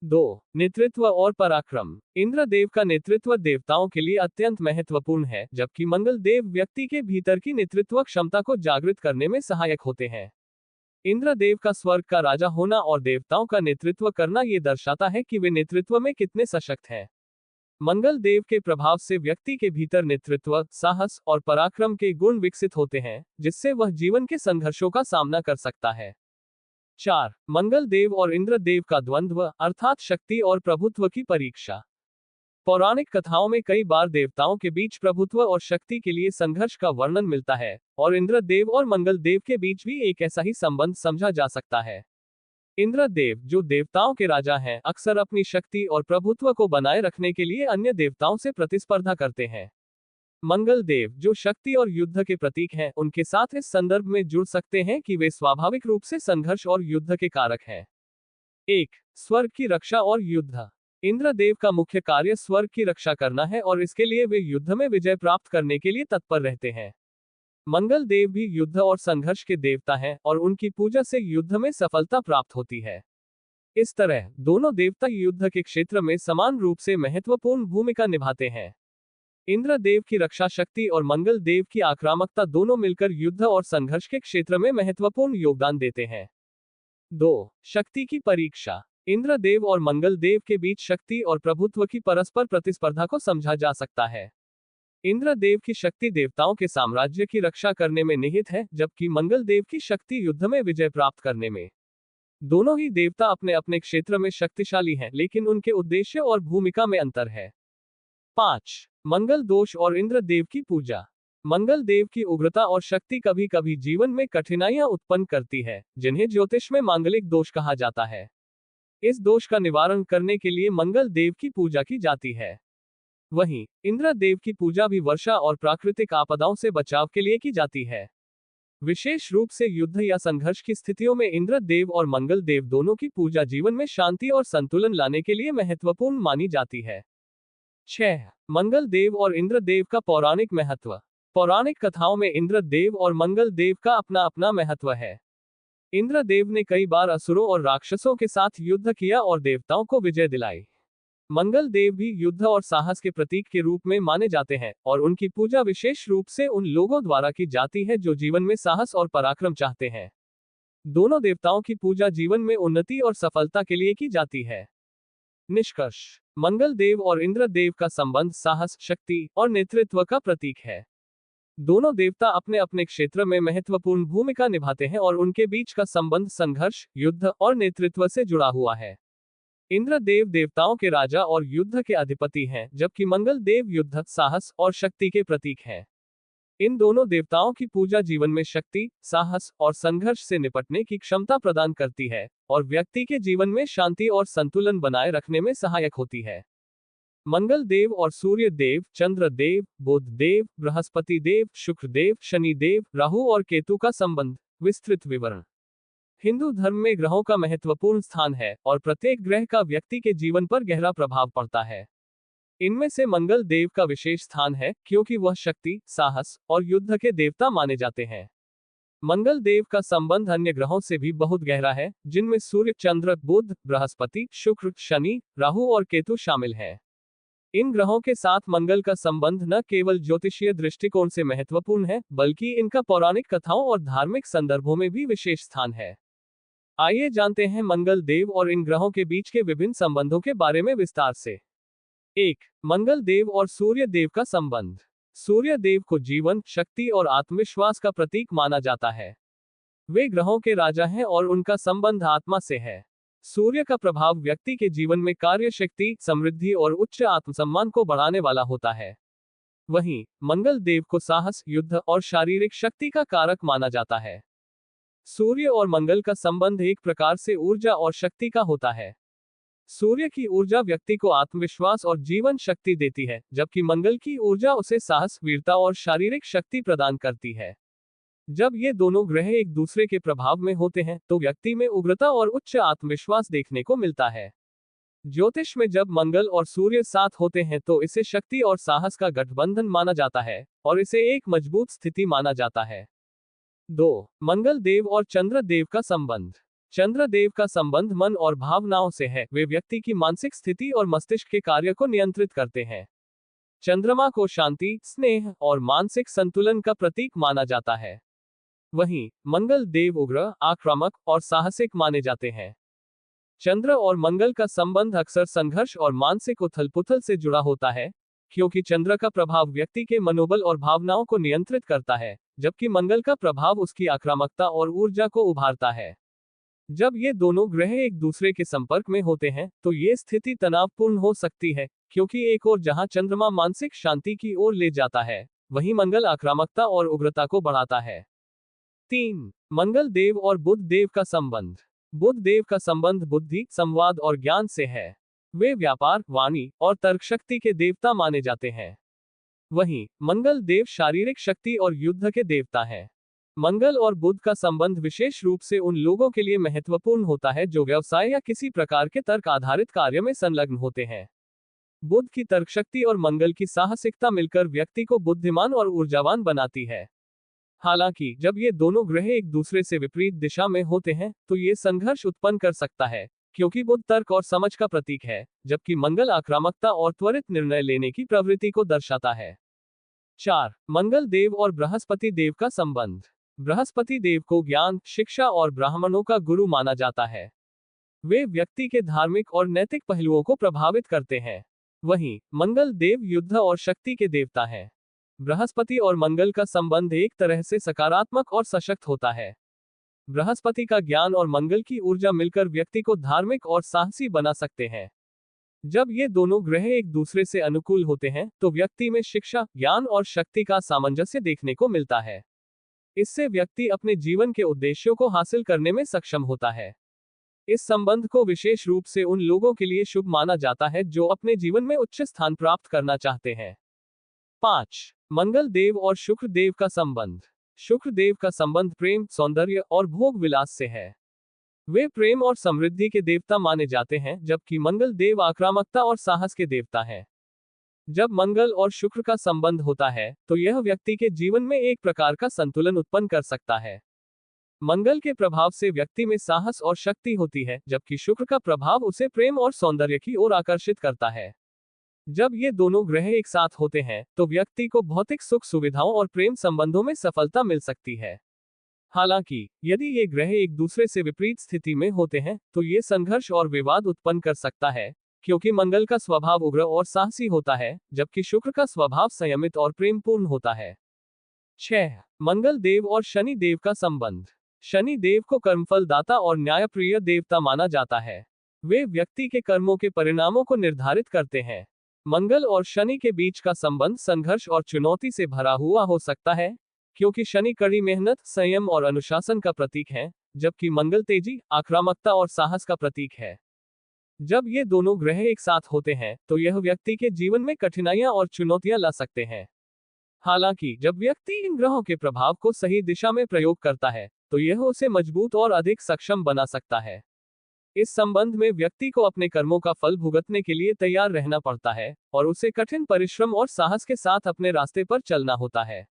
2. नेतृत्व और पराक्रम। इंद्र देव का नेतृत्व देवताओं के लिए अत्यंत महत्वपूर्ण है, जबकि मंगल देव व्यक्ति के भीतर की नेतृत्व क्षमता को जागृत करने में सहायक होते हैं। इंद्र देव का स्वर्ग का राजा होना और देवताओं का नेतृत्व करना ये दर्शाता है कि वे नेतृत्व में कितने सशक्त हैं। मंगल देव के प्रभाव से व्यक्ति के भीतर नेतृत्व, साहस और पराक्रम के गुण विकसित होते हैं, जिससे वह जीवन के संघर्षों का सामना कर सकता है। 4. मंगल देव और इंद्र देव का द्वंद्व, अर्थात शक्ति और प्रभुत्व की परीक्षा। पौराणिक कथाओं में कई बार देवताओं के बीच प्रभुत्व और शक्ति के लिए संघर्ष का वर्णन मिलता है, और इंद्र देव और मंगल देव के बीच भी एक ऐसा ही संबंध समझा जा सकता है। इंद्र देव, जो देवताओं के राजा हैं, अक्सर अपनी शक्ति और प्रभुत्व को बनाए रखने के लिए अन्य देवताओं से प्रतिस्पर्धा करते हैं। मंगल देव, जो शक्ति और युद्ध के प्रतीक हैं, उनके साथ इस संदर्भ में जुड़ सकते हैं कि वे स्वाभाविक रूप से संघर्ष और युद्ध के कारक हैं। 1. स्वर्ग की रक्षा और युद्ध। इंद्र देव का मुख्य कार्य स्वर्ग की रक्षा करना है और इसके लिए वे युद्ध में विजय प्राप्त करने के लिए तत्पर रहते हैं। मंगल देव भी युद्ध और संघर्ष के देवता हैं और उनकी पूजा से युद्ध में सफलता प्राप्त होती है। इस तरह दोनों देवता युद्ध के क्षेत्र में समान रूप से महत्वपूर्ण भूमिका निभाते हैं। इंद्र देव की रक्षा शक्ति और मंगल देव की आक्रामकता दोनों मिलकर युद्ध और संघर्ष के क्षेत्र में महत्वपूर्ण योगदान देते हैं। 2. शक्ति की परीक्षा। इंद्र देव और मंगल देव के बीच शक्ति और प्रभुत्व की परस्पर प्रतिस्पर्धा को समझा जा सकता है। इंद्र देव की शक्ति देवताओं के साम्राज्य की रक्षा करने में निहित है, जबकि मंगल देव की शक्ति युद्ध में विजय प्राप्त करने में। दोनों ही देवता अपने अपने क्षेत्र में शक्तिशाली हैं, लेकिन उनके उद्देश्य और भूमिका में अंतर है। 5. मंगल दोष और इंद्र देव की पूजा। मंगल देव की उग्रता और शक्ति कभी कभी जीवन में कठिनाइयां उत्पन्न करती है, जिन्हें ज्योतिष में मांगलिक दोष कहा जाता है। इस दोष का निवारण करने के लिए मंगल देव की पूजा की जाती है। वहीं इंद्र देव की पूजा भी वर्षा और प्राकृतिक आपदाओं से बचाव के लिए की जाती है। विशेष रूप से युद्ध या संघर्ष की स्थितियों में इंद्र देव और मंगल देव दोनों की पूजा जीवन में शांति और संतुलन लाने के लिए महत्वपूर्ण मानी जाती है। 6. मंगल देव और इंद्र देव का पौराणिक महत्व। पौराणिक कथाओं में इंद्र देव और मंगल देव का अपना अपना महत्व है। इंद्र देव ने कई बार असुरों और राक्षसों के साथ युद्ध किया और देवताओं को विजय दिलाई। मंगल देव भी युद्ध और साहस के प्रतीक के रूप में माने जाते हैं और उनकी पूजा विशेष रूप से उन लोगों द्वारा की जाती है जो जीवन में साहस और पराक्रम चाहते हैं। दोनों देवताओं की पूजा जीवन में उन्नति और सफलता के लिए की जाती है। निष्कर्ष, मंगल देव और इंद्र देव का संबंध साहस, शक्ति और नेतृत्व का प्रतीक है। दोनों देवता अपने अपने क्षेत्र में महत्वपूर्ण भूमिका निभाते हैं और उनके बीच का संबंध संघर्ष, युद्ध और नेतृत्व से जुड़ा हुआ है। इंद्र देव देवताओं के राजा और युद्ध के अधिपति हैं, जबकि मंगल देव युद्ध, साहस और शक्ति के प्रतीक हैं। इन दोनों देवताओं की पूजा जीवन में शक्ति, साहस और संघर्ष से निपटने की क्षमता प्रदान करती है और व्यक्ति के जीवन में शांति और संतुलन बनाए रखने में सहायक होती है। मंगल देव और सूर्य देव, चंद्र देव, बुध देव, बृहस्पति देव, शुक्र देव, शनि देव, राहु और केतु का संबंध। विस्तृत विवरण। हिंदू धर्म में ग्रहों का महत्वपूर्ण स्थान है और प्रत्येक ग्रह का व्यक्ति के जीवन पर गहरा प्रभाव पड़ता है। इनमें से मंगल देव का विशेष स्थान है क्योंकि वह शक्ति, साहस और युद्ध के देवता माने जाते हैं। मंगल देव का संबंध अन्य ग्रहों से भी बहुत गहरा है, जिनमें सूर्य, चंद्र, बुध, बृहस्पति, शुक्र, शनि, राहु और केतु शामिल हैं। इन ग्रहों के साथ मंगल का संबंध न केवल ज्योतिषीय दृष्टिकोण से महत्वपूर्ण है, बल्कि इनका पौराणिक कथाओं और धार्मिक संदर्भों में भी विशेष स्थान है। आइए जानते हैं मंगल देव और इन ग्रहों के बीच के विभिन्न संबंधों के बारे में विस्तार से। 1. मंगल देव और सूर्य देव का संबंध। सूर्य देव को जीवन, शक्ति और आत्मविश्वास का प्रतीक माना जाता है। वे ग्रहों के राजा हैं और उनका संबंध आत्मा से है। सूर्य का प्रभाव व्यक्ति के जीवन में कार्य शक्ति, समृद्धि और उच्च आत्मसम्मान को बढ़ाने वाला होता है। वहीं मंगल देव को साहस, युद्ध और शारीरिक शक्ति का कारक माना जाता है। सूर्य और मंगल का संबंध एक प्रकार से ऊर्जा और शक्ति का होता है। सूर्य की ऊर्जा व्यक्ति को आत्मविश्वास और जीवन शक्ति देती है, जबकि मंगल की ऊर्जा उसे साहस, वीरता और शारीरिक शक्ति प्रदान करती है। जब ये दोनों ग्रह एक दूसरे के प्रभाव में होते हैं, तो व्यक्ति में उग्रता और उच्च आत्मविश्वास देखने को मिलता है। ज्योतिष में जब मंगल और सूर्य साथ होते हैं तो इसे शक्ति और साहस का गठबंधन माना जाता है और इसे एक मजबूत स्थिति माना जाता है। 2. मंगल देव और चंद्र देव का संबंध। चंद्र देव का संबंध मन और भावनाओं से है। वे व्यक्ति की मानसिक स्थिति और मस्तिष्क के कार्य को नियंत्रित करते हैं। चंद्रमा को शांति, स्नेह और मानसिक संतुलन का प्रतीक माना जाता है। वहीं मंगल देव उग्र, आक्रामक और साहसिक माने जाते हैं। चंद्र और मंगल का संबंध अक्सर संघर्ष और मानसिक उथल-पुथल से जुड़ा होता है, क्योंकि चंद्र का प्रभाव व्यक्ति के मनोबल और भावनाओं को नियंत्रित करता है, जबकि मंगल का प्रभाव उसकी आक्रामकता और ऊर्जा को उभारता है। जब ये दोनों ग्रह एक दूसरे के संपर्क में होते हैं, तो ये स्थिति तनावपूर्ण हो सकती है, क्योंकि एक ओर जहां चंद्रमा मानसिक शांति की ओर ले जाता है, वहीं मंगल आक्रामकता और उग्रता को बढ़ाता है। 3. मंगल देव और बुध देव का संबंध। बुध देव का संबंध बुद्धि, संवाद और ज्ञान से है। वे व्यापार, वाणी और तर्क शक्ति के देवता माने जाते हैं। वहीं मंगल देव शारीरिक शक्ति और युद्ध के देवता हैं। मंगल और बुध का संबंध विशेष रूप से उन लोगों के लिए महत्वपूर्ण होता है जो व्यवसाय या किसी प्रकार के तर्क आधारित कार्य में संलग्न होते हैं। बुध की तर्क शक्ति और मंगल की साहसिकता मिलकर व्यक्ति को बुद्धिमान और ऊर्जावान बनाती है। हालांकि जब ये दोनों ग्रह एक दूसरे से विपरीत दिशा में होते हैं, तो ये संघर्ष उत्पन्न कर सकता है, क्योंकि बुध तर्क और समझ का प्रतीक है, जबकि मंगल आक्रामकता और त्वरित निर्णय लेने की प्रवृत्ति को दर्शाता है। 4. मंगल देव और बृहस्पति देव का संबंध। बृहस्पति देव को ज्ञान, शिक्षा और ब्राह्मणों का गुरु माना जाता है। वे व्यक्ति के धार्मिक और नैतिक पहलुओं को प्रभावित करते हैं। वहीं मंगल देव युद्ध और शक्ति के देवता हैं। बृहस्पति और मंगल का संबंध एक तरह से सकारात्मक और सशक्त होता है। बृहस्पति का ज्ञान और मंगल की ऊर्जा मिलकर व्यक्ति को धार्मिक और साहसी बना सकते हैं। जब ये दोनों ग्रह एक दूसरे से अनुकूल होते हैं, तो व्यक्ति में शिक्षा, ज्ञान और शक्ति का सामंजस्य देखने को मिलता है। इससे व्यक्ति अपने जीवन के उद्देश्यों को हासिल करने में सक्षम होता है। इस संबंध को विशेष रूप से उन लोगों के लिए शुभ माना जाता है जो अपने जीवन में उच्च स्थान प्राप्त करना चाहते हैं। 5. मंगल देव और शुक्र देव का संबंध। शुक्र देव का संबंध प्रेम, सौंदर्य और भोग विलास से है। वे प्रेम और समृद्धि के देवता माने जाते हैं, जबकि मंगल देव आक्रामकता और साहस के देवता हैं। जब मंगल और शुक्र का संबंध होता है, तो यह व्यक्ति के जीवन में एक प्रकार का संतुलन उत्पन्न कर सकता है। मंगल के प्रभाव से व्यक्ति में साहस और शक्ति होती है, जबकि शुक्र का प्रभाव उसे प्रेम और सौंदर्य की ओर आकर्षित करता है। जब ये दोनों ग्रह एक साथ होते हैं, तो व्यक्ति को भौतिक सुख सुविधाओं और प्रेम संबंधों में सफलता मिल सकती है। हालांकि यदि ये ग्रह एक दूसरे से विपरीत स्थिति में होते हैं, तो ये संघर्ष और विवाद उत्पन्न कर सकता है, क्योंकि मंगल का स्वभाव उग्र और साहसी होता है, जबकि शुक्र का स्वभाव संयमित और प्रेमपूर्ण होता है। 6. मंगल देव और शनि देव का संबंध। शनि देव को कर्मफल दाता और न्यायप्रिय देवता माना जाता है। वे व्यक्ति के कर्मों के परिणामों को निर्धारित करते हैं। मंगल और शनि के बीच का संबंध संघर्ष और चुनौती से भरा हुआ हो सकता है, क्योंकि शनि कड़ी मेहनत, संयम और अनुशासन का प्रतीक है, जबकि मंगल तेजी, आक्रामकता और साहस का प्रतीक है। जब ये दोनों ग्रह एक साथ होते हैं, तो यह व्यक्ति के जीवन में कठिनाइयां और चुनौतियां ला सकते हैं। हालांकि जब व्यक्ति इन ग्रहों के प्रभाव को सही दिशा में प्रयोग करता है, तो यह उसे मजबूत और अधिक सक्षम बना सकता है। इस संबंध में व्यक्ति को अपने कर्मों का फल भुगतने के लिए तैयार रहना पड़ता है, और उसे कठिन परिश्रम और साहस के साथ अपने रास्ते पर चलना होता है।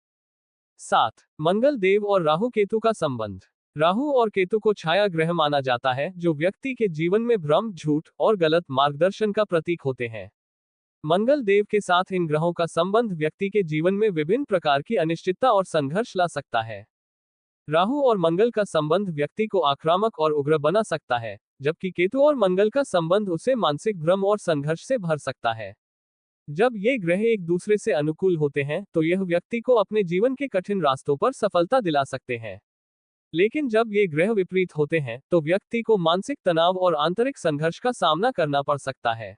7. मंगल देव और राहु केतु का संबंध। राहु और केतु को छाया ग्रह माना जाता है, जो व्यक्ति के जीवन में भ्रम, झूठ और गलत मार्गदर्शन का प्रतीक होते हैं। मंगल देव के साथ इन ग्रहों का संबंध व्यक्ति के जीवन में विभिन्न प्रकार की अनिश्चितता और संघर्ष ला सकता है। राहु और मंगल का संबंध व्यक्ति को आक्रामक और उग्र बना सकता है, जबकि केतु और मंगल का संबंध उसे मानसिक भ्रम और संघर्ष से भर सकता है। जब ये ग्रह एक दूसरे से अनुकूल होते हैं, तो यह व्यक्ति को अपने जीवन के कठिन रास्तों पर सफलता दिला सकते हैं। लेकिन जब ये ग्रह विपरीत होते हैं, तो व्यक्ति को मानसिक तनाव और आंतरिक संघर्ष का सामना करना पड़ सकता है।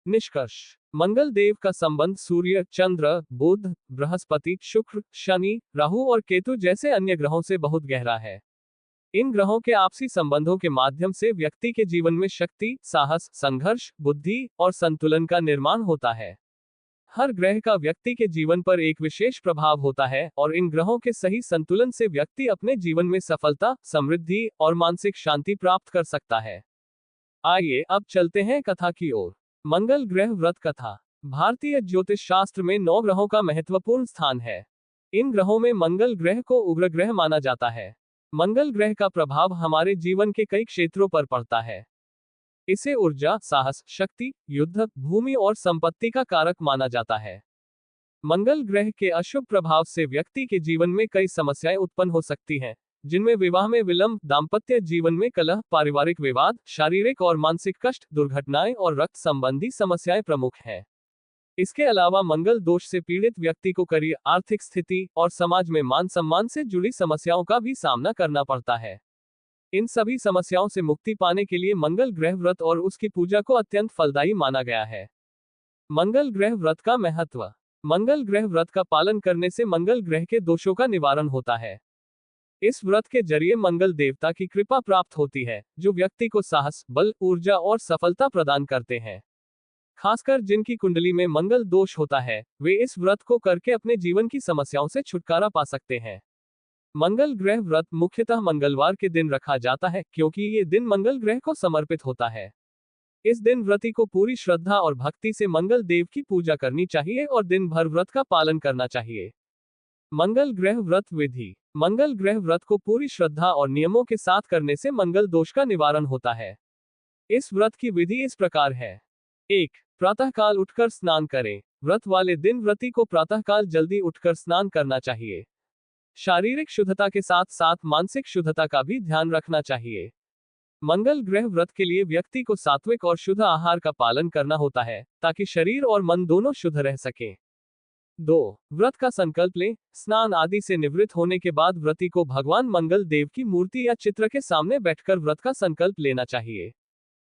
निष्कर्ष। मंगल देव का संबंध सूर्य, चंद्र, बुध, बृहस्पति, शुक्र, शनि, राहु और केतु जैसे अन्य ग्रहों से बहुत गहरा है। इन ग्रहों के आपसी संबंधों के माध्यम से व्यक्ति के जीवन में शक्ति, साहस, संघर्ष, बुद्धि और संतुलन का निर्माण होता है। हर ग्रह का व्यक्ति के जीवन पर एक विशेष प्रभाव होता है, और इन ग्रहों के सही संतुलन से व्यक्ति अपने जीवन में सफलता, समृद्धि और मानसिक शांति प्राप्त कर सकता है। आइए अब चलते हैं कथा की ओर। मंगल ग्रह व्रत कथा। भारतीय ज्योतिष शास्त्र में 9 ग्रहों का महत्वपूर्ण स्थान है। इन ग्रहों में मंगल ग्रह को उग्र ग्रह माना जाता है। मंगल ग्रह का प्रभाव हमारे जीवन के कई क्षेत्रों पर पड़ता है। इसे ऊर्जा, साहस, शक्ति, युद्ध, भूमि और संपत्ति का कारक माना जाता है। मंगल ग्रह के अशुभ प्रभाव से व्यक्ति के जीवन में कई समस्याएं उत्पन्न हो सकती हैं, जिनमें विवाह में विलंब, दाम्पत्य जीवन में कलह, पारिवारिक विवाद, शारीरिक और मानसिक कष्ट, दुर्घटनाएं और रक्त संबंधी समस्याएं प्रमुख हैं। इसके अलावा मंगल दोष से पीड़ित व्यक्ति को करियर, आर्थिक स्थिति और समाज में मान सम्मान से जुड़ी समस्याओं का भी सामना करना पड़ता है। इन सभी समस्याओं से मुक्ति पाने के लिए मंगल ग्रह व्रत और उसकी पूजा को अत्यंत फलदायी माना गया है। मंगल ग्रह व्रत का महत्व। मंगल ग्रह व्रत का पालन करने से मंगल ग्रह के दोषों का निवारण होता है। इस व्रत के जरिए मंगल देवता की कृपा प्राप्त होती है, जो व्यक्ति को साहस, बल, ऊर्जा और सफलता प्रदान करते हैं। खासकर जिनकी कुंडली में मंगल दोष होता है, वे इस व्रत को करके अपने जीवन की समस्याओं से छुटकारा पा सकते हैं। मंगल ग्रह व्रत मुख्यतः मंगलवार के दिन रखा जाता है, क्योंकि ये दिन मंगल ग्रह को समर्पित होता है। इस दिन व्रती को पूरी श्रद्धा और भक्ति से मंगल देव की पूजा करनी चाहिए और दिन भर व्रत का पालन करना चाहिए। मंगल ग्रह व्रत विधि। मंगल ग्रह व्रत को पूरी श्रद्धा और नियमों के साथ करने से मंगल दोष का निवारण होता है। इस व्रत की विधि इस प्रकार है। 1. प्रातःकाल उठकर स्नान करें। व्रत वाले दिन व्रती को प्रातःकाल जल्दी उठकर स्नान करना चाहिए। शारीरिक शुद्धता के साथ साथ मानसिक शुद्धता का भी ध्यान रखना चाहिए। मंगल ग्रह व्रत के लिए व्यक्ति को सात्विक और शुद्ध आहार का पालन करना होता है, ताकि शरीर और मन दोनों शुद्ध रह सकें। 2. व्रत का संकल्प लें। स्नान आदि से निवृत्त होने के बाद व्रती को भगवान मंगल देव की मूर्ति या चित्र के सामने बैठकर व्रत का संकल्प लेना चाहिए।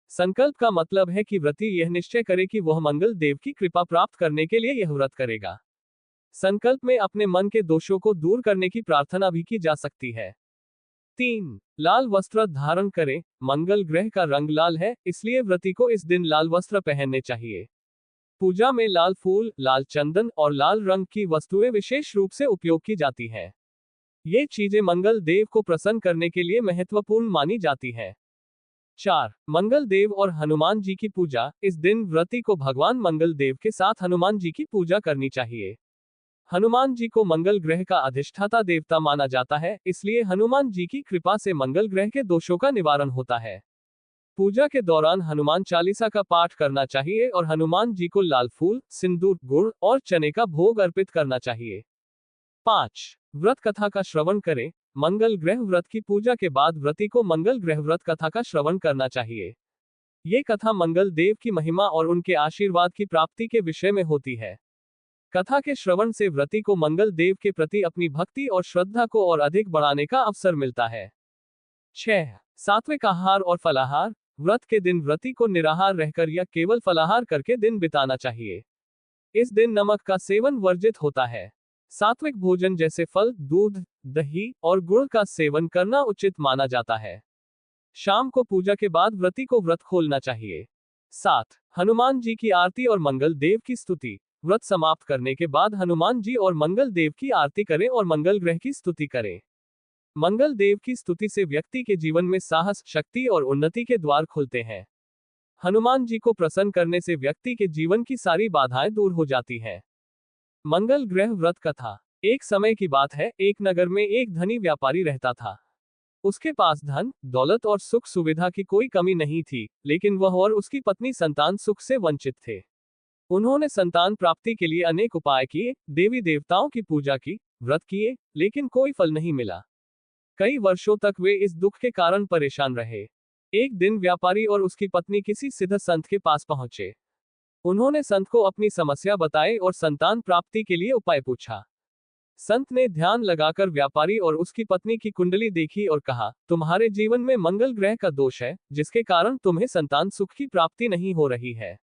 संकल्प का मतलब है कि व्रती यह निश्चय करे कि वह मंगल देव की कृपा प्राप्त करने के लिए यह व्रत करेगा। संकल्प में अपने मन के दोषों को दूर करने की प्रार्थना भी की जा सकती है। 3. लाल वस्त्र धारण करें। मंगल ग्रह का रंग लाल है, इसलिए व्रती को इस दिन लाल वस्त्र पहनने चाहिए। पूजा में लाल फूल, लाल चंदन और लाल रंग की वस्तुएं विशेष रूप से उपयोग की जाती हैं। ये चीजें मंगल देव को प्रसन्न करने के लिए महत्वपूर्ण मानी जाती हैं। 4. मंगल देव और हनुमान जी की पूजा। इस दिन व्रती को भगवान मंगल देव के साथ हनुमान जी की पूजा करनी चाहिए। हनुमान जी को मंगल ग्रह का अधिष्ठाता देवता माना जाता है, इसलिए हनुमान जी की कृपा से मंगल ग्रह के दोषों का निवारण होता है। पूजा के दौरान हनुमान चालीसा का पाठ करना चाहिए और हनुमान जी को लाल फूल, सिंदूर, गुड़ और चने का भोग अर्पित करना चाहिए। 5. व्रत कथा का श्रवण करें। मंगल ग्रह व्रत की पूजा के बाद व्रती को मंगल ग्रह व्रत कथा का श्रवण करना चाहिए। ये कथा मंगल देव की महिमा और उनके आशीर्वाद की प्राप्ति के विषय में होती है। कथा के श्रवण से व्रती को मंगल देव के प्रति अपनी भक्ति और श्रद्धा को और अधिक बढ़ाने का अवसर मिलता है। 6. सात्विक आहार और फलाहार। व्रत के दिन व्रती को निराहार रहकर या केवल फलाहार करके दिन बिताना चाहिए। इस दिन नमक का सेवन वर्जित होता है। सात्विक भोजन जैसे फल, दूध, दही और गुड़ का सेवन करना उचित माना जाता है। शाम को पूजा के बाद व्रती को व्रत खोलना चाहिए। 7. हनुमान जी की आरती और मंगल देव की स्तुति। व्रत समाप्त करने के बाद हनुमान जी और मंगल देव की आरती करें और मंगल ग्रह की स्तुति करें। मंगल देव की स्तुति से व्यक्ति के जीवन में साहस, शक्ति और उन्नति के द्वार खुलते हैं। हनुमान जी को प्रसन्न करने से व्यक्ति के जीवन की सारी बाधाएं दूर हो जाती हैं। मंगल ग्रह व्रत कथा। एक समय की बात है, एक नगर में एक धनी व्यापारी रहता था। उसके पास धन, दौलत और सुख सुविधा की कोई कमी नहीं थी, लेकिन वह और उसकी पत्नी संतान सुख से वंचित थे। उन्होंने संतान प्राप्ति के लिए अनेक उपाय किए, देवी देवताओं की पूजा की, व्रत किए, लेकिन कोई फल नहीं मिला। कई वर्षों तक वे इस दुख के कारण परेशान रहे। एक दिन व्यापारी और उसकी पत्नी किसी सिद्ध संत के पास पहुंचे। उन्होंने संत को अपनी समस्या बताई और संतान प्राप्ति के लिए उपाय पूछा। संत ने ध्यान लगाकर व्यापारी और उसकी पत्नी की कुंडली देखी और कहा, तुम्हारे जीवन में मंगल ग्रह का दोष है, जिसके कारण तुम्हें संतान सुख की प्राप्ति नहीं हो रही है।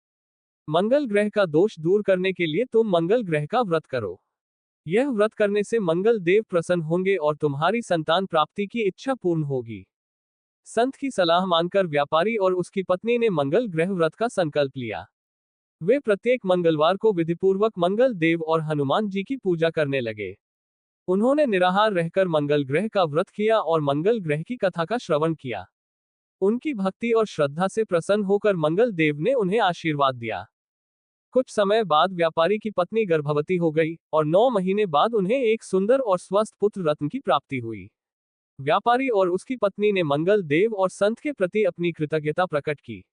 मंगल ग्रह का दोष दूर करने के लिए तुम मंगल ग्रह का व्रत करो। यह व्रत करने से मंगल देव प्रसन्न होंगे और तुम्हारी संतान प्राप्ति की इच्छा पूर्ण होगी। संत की सलाह मानकर व्यापारी और उसकी पत्नी ने मंगल ग्रह व्रत का संकल्प लिया। वे प्रत्येक मंगलवार को विधिपूर्वक मंगल देव और हनुमान जी की पूजा करने लगे। उन्होंने निराहार रहकर मंगल ग्रह का व्रत किया और मंगल ग्रह की कथा का श्रवण किया। उनकी भक्ति और श्रद्धा से प्रसन्न होकर मंगल देव ने उन्हें आशीर्वाद दिया। कुछ समय बाद व्यापारी की पत्नी गर्भवती हो गई और 9 महीने बाद उन्हें एक सुंदर और स्वस्थ पुत्र रत्न की प्राप्ति हुई। व्यापारी और उसकी पत्नी ने मंगल देव और संत के प्रति अपनी कृतज्ञता प्रकट की।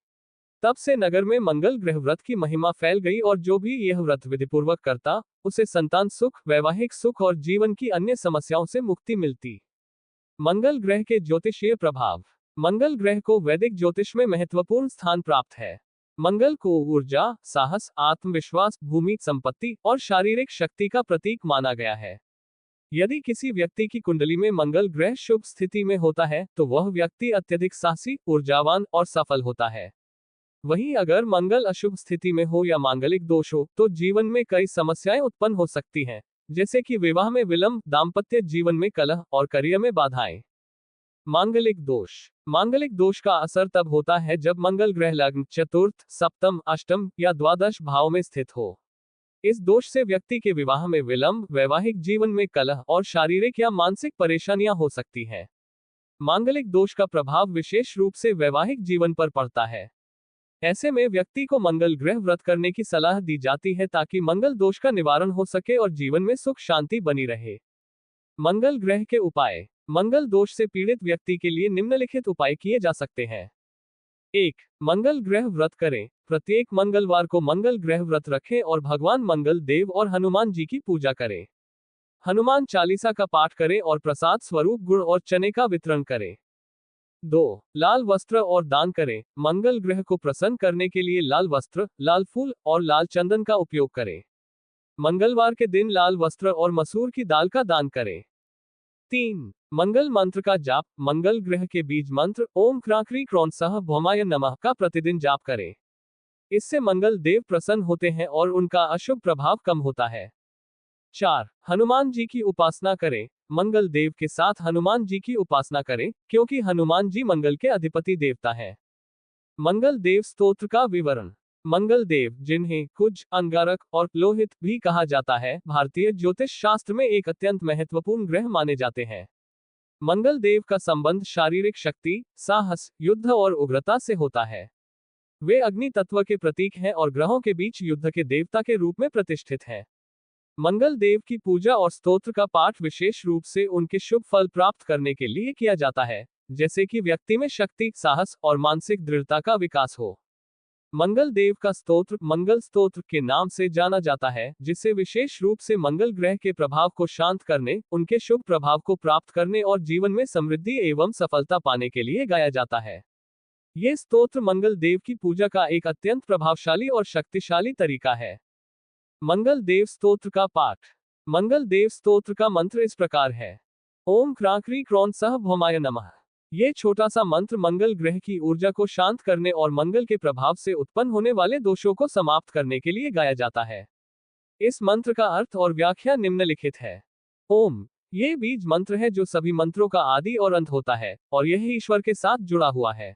तब से नगर में मंगल ग्रह व्रत की महिमा फैल गई और जो भी यह व्रत विधिपूर्वक करता, उसे संतान सुख, वैवाहिक सुख और जीवन की अन्य समस्याओं से मुक्ति मिलती। मंगल ग्रह के ज्योतिषीय प्रभाव। मंगल ग्रह को वैदिक ज्योतिष में महत्वपूर्ण स्थान प्राप्त है। मंगल को ऊर्जा, साहस, आत्मविश्वास, भूमि, संपत्ति और शारीरिक शक्ति का प्रतीक माना गया है। यदि किसी व्यक्ति की कुंडली में मंगल ग्रह शुभ स्थिति में होता है, तो वह व्यक्ति अत्यधिक साहसी, ऊर्जावान और सफल होता है। वहीं अगर मंगल अशुभ स्थिति में हो या मांगलिक दोष हो, तो जीवन में कई समस्याएं उत्पन्न हो सकती हैं, जैसे कि विवाह में विलंब, दाम्पत्य जीवन में कलह और करियर में बाधाएं। मांगलिक दोष। मांगलिक दोष का असर तब होता है जब मंगल ग्रह लग्न, चतुर्थ, सप्तम, अष्टम या द्वादश भाव में स्थित हो। इस दोष से व्यक्ति के विवाह में विलंब, वैवाहिक जीवन में कलह और शारीरिक या मानसिक परेशानियां हो सकती हैं। मांगलिक दोष का प्रभाव विशेष रूप से वैवाहिक जीवन पर पड़ता है। ऐसे में व्यक्ति को मंगल ग्रह व्रत करने की सलाह दी जाती है ताकि मंगल दोष का निवारण हो सके और जीवन में सुख शांति बनी रहे। मंगल ग्रह के उपाय। मंगल दोष से पीड़ित व्यक्ति के लिए निम्नलिखित उपाय किए जा सकते हैं। 1. मंगल ग्रह व्रत करें। प्रत्येक मंगलवार को मंगल ग्रह व्रत रखें और भगवान मंगल देव और हनुमान जी की पूजा करें। हनुमान चालीसा का पाठ करें और प्रसाद स्वरूप गुड़ और चने का वितरण करें। 2. लाल वस्त्र और दान करें। मंगल ग्रह को प्रसन्न करने के लिए लाल वस्त्र, लाल फूल और लाल चंदन का उपयोग करें। मंगलवार के दिन लाल वस्त्र और मसूर की दाल का दान करें। 3. मंगल मंत्र का जाप। मंगल ग्रह के बीज मंत्र ओम क्रांक्री क्रौन सह भौमाय नमः का प्रतिदिन जाप करें। इससे मंगल देव प्रसन्न होते हैं और उनका अशुभ प्रभाव कम होता है। 4. हनुमान जी की उपासना करें। मंगल देव के साथ हनुमान जी की उपासना करें, क्योंकि हनुमान जी मंगल के अधिपति देवता हैं। मंगल देव स्तोत्र का विवरण। मंगल देव, जिन्हें कुज, अंगारक और लोहित भी कहा जाता है, भारतीय ज्योतिष शास्त्र में एक अत्यंत महत्वपूर्ण ग्रह माने जाते हैं। मंगल देव का संबंध शारीरिक शक्ति, साहस, युद्ध और उग्रता से होता है। वे अग्नि तत्व के प्रतीक हैं और ग्रहों के बीच युद्ध के देवता के रूप में प्रतिष्ठित हैं। मंगल देव की पूजा और स्तोत्र का पाठ विशेष रूप से उनके शुभ फल प्राप्त करने के लिए किया जाता है, जैसे कि व्यक्ति में शक्ति, साहस और मानसिक दृढ़ता का विकास हो। मंगल देव का स्तोत्र मंगल स्तोत्र के नाम से जाना जाता है, जिसे विशेष रूप से मंगल ग्रह के प्रभाव को शांत करने, उनके शुभ प्रभाव को प्राप्त करने और जीवन में समृद्धि एवं सफलता पाने के लिए गाया जाता है। ये स्तोत्र मंगल देव की पूजा का एक अत्यंत प्रभावशाली और शक्तिशाली तरीका है। मंगल देव स्तोत्र का पाठ। मंगल देव स्तोत्र का मंत्र इस प्रकार है। ओम क्रांक्री क्रौन सह भौमाय नमः। ये छोटा सा मंत्र मंगल ग्रह की ऊर्जा को शांत करने और मंगल के प्रभाव से उत्पन्न होने वाले दोषों को समाप्त करने के लिए गाया जाता है। इस मंत्र का अर्थ और व्याख्या निम्नलिखित है। ओम, ये बीज मंत्र है जो सभी मंत्रों का आदि और अंत होता है, और यह ईश्वर के साथ जुड़ा हुआ है।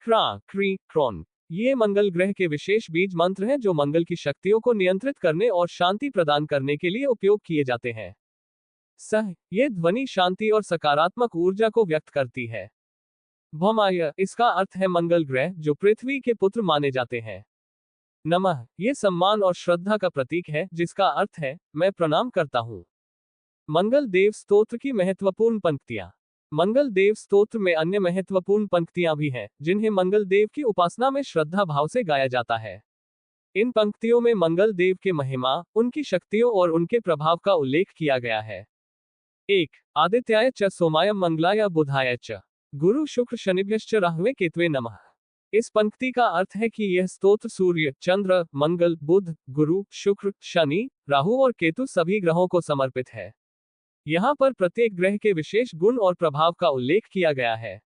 क्रा, क्री, क्रॉन, ये मंगल ग्रह के विशेष बीज मंत्र हैं जो मंगल की शक्तियों को नियंत्रित करने और शांति प्रदान करने के लिए उपयोग किए जाते हैं। सह, ये ध्वनि शांति और सकारात्मक ऊर्जा को व्यक्त करती है। भौमाय, इसका अर्थ है मंगल ग्रह, जो पृथ्वी के पुत्र माने जाते हैं। नमः, ये सम्मान और श्रद्धा का प्रतीक है, जिसका अर्थ है मैं प्रणाम करता हूँ। मंगल देव स्तोत्र की महत्वपूर्ण पंक्तियां। मंगल देव स्तोत्र में अन्य महत्वपूर्ण पंक्तियां भी हैं, जिन्हें मंगल देव की उपासना में श्रद्धा भाव से गाया जाता है। इन पंक्तियों में मंगल देव के महिमा, उनकी शक्तियों और उनके प्रभाव का उल्लेख किया गया है। 1. आदित्याय च सोमाय मंगलाय बुधाय च गुरु शुक्र शनिभ्यश्च राहवे केतवे नमः। इस पंक्ति का अर्थ है कि यह स्तोत्र सूर्य, चंद्र, मंगल, बुध, गुरु, शुक्र, शनि, राहु और केतु सभी ग्रहों को समर्पित है। यहाँ पर प्रत्येक ग्रह के विशेष गुण और प्रभाव का उल्लेख किया गया है।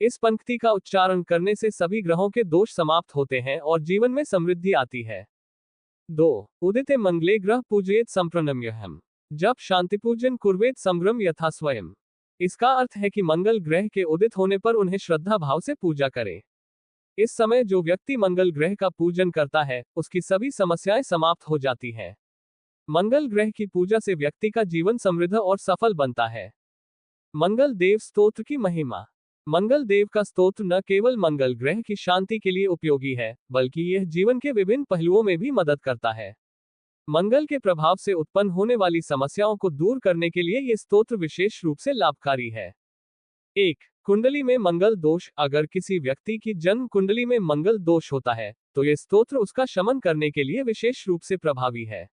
इस पंक्ति का उच्चारण करने से सभी ग्रहों के दोष समाप्त होते हैं और जीवन में समृद्धि आती है। 2. उदिते मंगले ग्रह पूजयेत संप्रणम्यहम्। जब शांति पूजन कुर्वेत संग्रम यथा स्वयं। इसका अर्थ है कि मंगल ग्रह के उदित होने पर उन्हें श्रद्धा भाव से पूजा करें। इस समय जो व्यक्ति मंगल ग्रह का पूजन करता है, उसकी सभी समस्याएं समाप्त हो जाती हैं। मंगल ग्रह की पूजा से व्यक्ति का जीवन समृद्ध और सफल बनता है। मंगल देव स्तोत्र की महिमा। मंगल देव का स्तोत्र न केवल मंगल ग्रह की शांति के लिए उपयोगी है, बल्कि यह जीवन के विभिन्न पहलुओं में भी मदद करता है। मंगल के प्रभाव से उत्पन्न होने वाली समस्याओं को दूर करने के लिए यह स्तोत्र विशेष रूप से लाभकारी है। 1. कुंडली में मंगल दोष। अगर किसी व्यक्ति की जन्म कुंडली में मंगल दोष होता है, तो यह स्तोत्र उसका शमन करने के लिए विशेष रूप से प्रभावी है।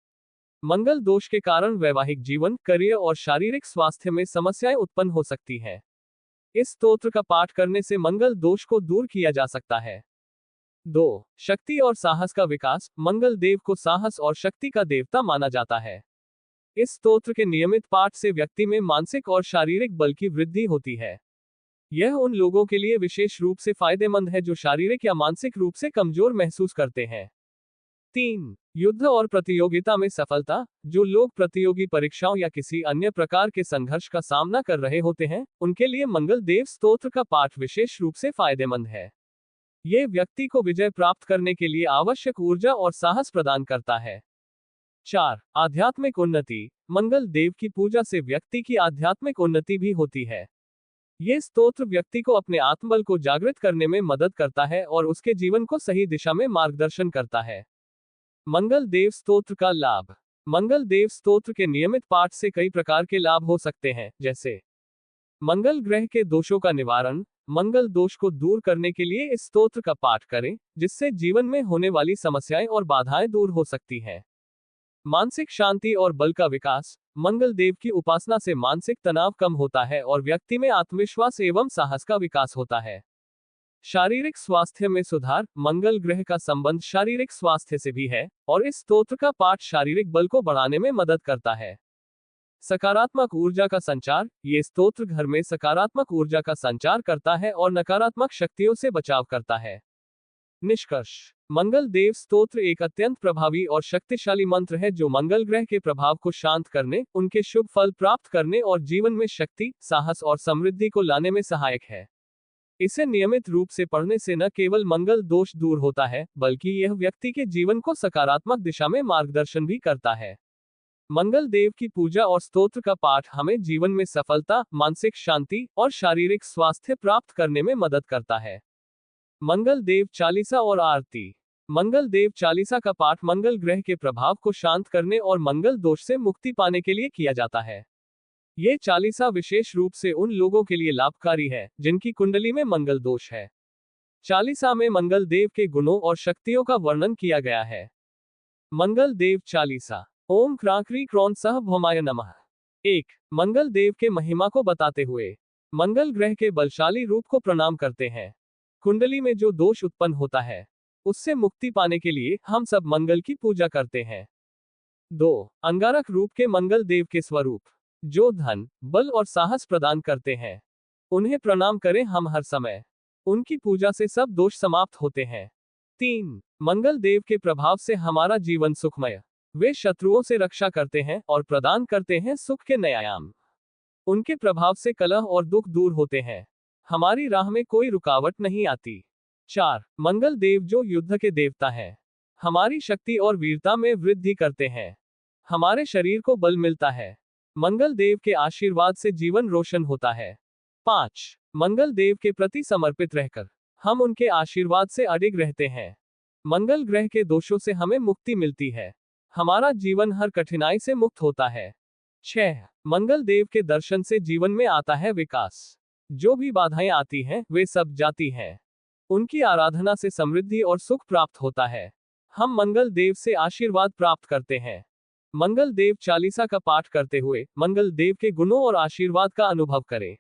मंगल दोष के कारण वैवाहिक जीवन, करियर और शारीरिक स्वास्थ्य में समस्याएं उत्पन्न हो सकती हैं। इस स्तोत्र का पाठ करने से मंगल दोष को दूर किया जा सकता है। 2. शक्ति और साहस का विकास। मंगल देव को साहस और शक्ति का देवता माना जाता है। इस स्तोत्र के नियमित पाठ से व्यक्ति में मानसिक और शारीरिक बल की वृद्धि होती है। यह उन लोगों के लिए विशेष रूप से फायदेमंद है जो शारीरिक या मानसिक रूप से कमजोर महसूस करते हैं। 3. युद्ध और प्रतियोगिता में सफलता। जो लोग प्रतियोगी परीक्षाओं या किसी अन्य प्रकार के संघर्ष का सामना कर रहे होते हैं, उनके लिए मंगल देव स्तोत्र का पाठ विशेष रूप से फायदेमंद है। यह व्यक्ति को विजय प्राप्त करने के लिए आवश्यक ऊर्जा और साहस प्रदान करता है। 4. आध्यात्मिक उन्नति। मंगल देव की पूजा से व्यक्ति की आध्यात्मिक उन्नति भी होती है। यह स्तोत्र व्यक्ति को अपने आत्मबल को जागृत करने में मदद करता है और उसके जीवन को सही दिशा में मार्गदर्शन करता है। मंगल देव स्तोत्र का लाभ। मंगल देव स्तोत्र के नियमित पाठ से कई प्रकार के लाभ हो सकते हैं, जैसे मंगल ग्रह के दोषों का निवारण। मंगल दोष को दूर करने के लिए इस स्तोत्र का पाठ करें, जिससे जीवन में होने वाली समस्याएं और बाधाएं दूर हो सकती हैं। मानसिक शांति और बल का विकास। मंगल देव की उपासना से मानसिक तनाव कम होता है और व्यक्ति में आत्मविश्वास एवं साहस का विकास होता है। शारीरिक स्वास्थ्य में सुधार। मंगल ग्रह का संबंध शारीरिक स्वास्थ्य से भी है, और इस स्तोत्र का पाठ शारीरिक बल को बढ़ाने में मदद करता है। सकारात्मक ऊर्जा का संचार। ये स्तोत्र घर में सकारात्मक ऊर्जा का संचार करता है और नकारात्मक शक्तियों से बचाव करता है। निष्कर्ष, मंगल देव स्तोत्र एक अत्यंत प्रभावी और शक्तिशाली मंत्र है जो मंगल ग्रह के प्रभाव को शांत करने, उनके शुभ फल प्राप्त करने और जीवन में शक्ति, साहस और समृद्धि को लाने में सहायक है। इसे नियमित रूप से पढ़ने से न केवल मंगल दोष दूर होता है, बल्कि यह व्यक्ति के जीवन को सकारात्मक दिशा में मार्गदर्शन भी करता है। मंगल देव की पूजा और स्तोत्र का पाठ हमें जीवन में सफलता, मानसिक शांति और शारीरिक स्वास्थ्य प्राप्त करने में मदद करता है। मंगल देव चालीसा और आरती। मंगल देव चालीसा का पाठ मंगल ग्रह के प्रभाव को शांत करने और मंगल दोष से मुक्ति पाने के लिए किया जाता है। ये चालीसा विशेष रूप से उन लोगों के लिए लाभकारी है जिनकी कुंडली में मंगल दोष है। चालीसा में मंगल देव के गुणों और शक्तियों का वर्णन किया गया है। मंगल देव चालीसा। ओम क्रांक्री क्रौन सह भौमाय नमः। 1. मंगल देव के महिमा को बताते हुए मंगल ग्रह के बलशाली रूप को प्रणाम करते हैं। कुंडली में जो दोष उत्पन्न होता है उससे मुक्ति पाने के लिए हम सब मंगल की पूजा करते हैं। 2. अंगारक रूप के मंगल देव के स्वरूप जो धन, बल और साहस प्रदान करते हैं, उन्हें प्रणाम करें हम हर समय। उनकी पूजा से सब दोष समाप्त होते हैं। 3. मंगल देव के प्रभाव से हमारा जीवन सुखमय। वे शत्रुओं से रक्षा करते हैं और प्रदान करते हैं सुख के नए आयाम। उनके प्रभाव से कलह और दुख दूर होते हैं। हमारी राह में कोई रुकावट नहीं आती। 4. मंगल देव जो युद्ध के देवता हैं, हमारी शक्ति और वीरता में वृद्धि करते हैं। हमारे शरीर को बल मिलता है। मंगल देव के आशीर्वाद से जीवन रोशन होता है। 5. मंगल देव के प्रति समर्पित रहकर हम उनके आशीर्वाद से अडिग रहते हैं। मंगल ग्रह के दोषों से हमें मुक्ति मिलती है। हमारा जीवन हर कठिनाई से मुक्त होता है। 6. मंगल देव के दर्शन से जीवन में आता है विकास। जो भी बाधाएं आती हैं वे सब जाती हैं। उनकी आराधना से समृद्धि और सुख प्राप्त होता है। हम मंगल देव से आशीर्वाद प्राप्त करते हैं। मंगल देव चालीसा का पाठ करते हुए मंगल देव के गुणों और आशीर्वाद का अनुभव करें।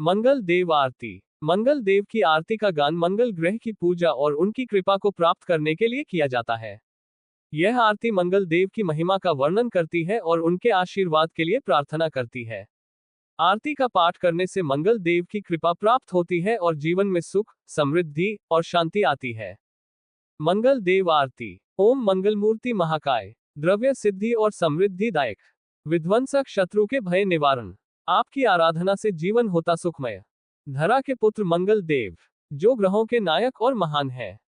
मंगल देव आरती। मंगल देव की आरती का गान मंगल ग्रह की पूजा और उनकी कृपा को प्राप्त करने के लिए किया जाता है। यह आरती मंगल देव की महिमा का वर्णन करती है और उनके आशीर्वाद के लिए प्रार्थना करती है। आरती का पाठ करने से मंगल देव की कृपा प्राप्त होती है और जीवन में सुख, समृद्धि और शांति आती है। मंगल देव आरती। ओम मंगलमूर्ति महाकाय, द्रव्य सिद्धि और समृद्धि दायक, विध्वंसक, शत्रु के भय निवारण, आपकी आराधना से जीवन होता सुखमय। धरा के पुत्र मंगल देव, जो ग्रहों के नायक और महान है,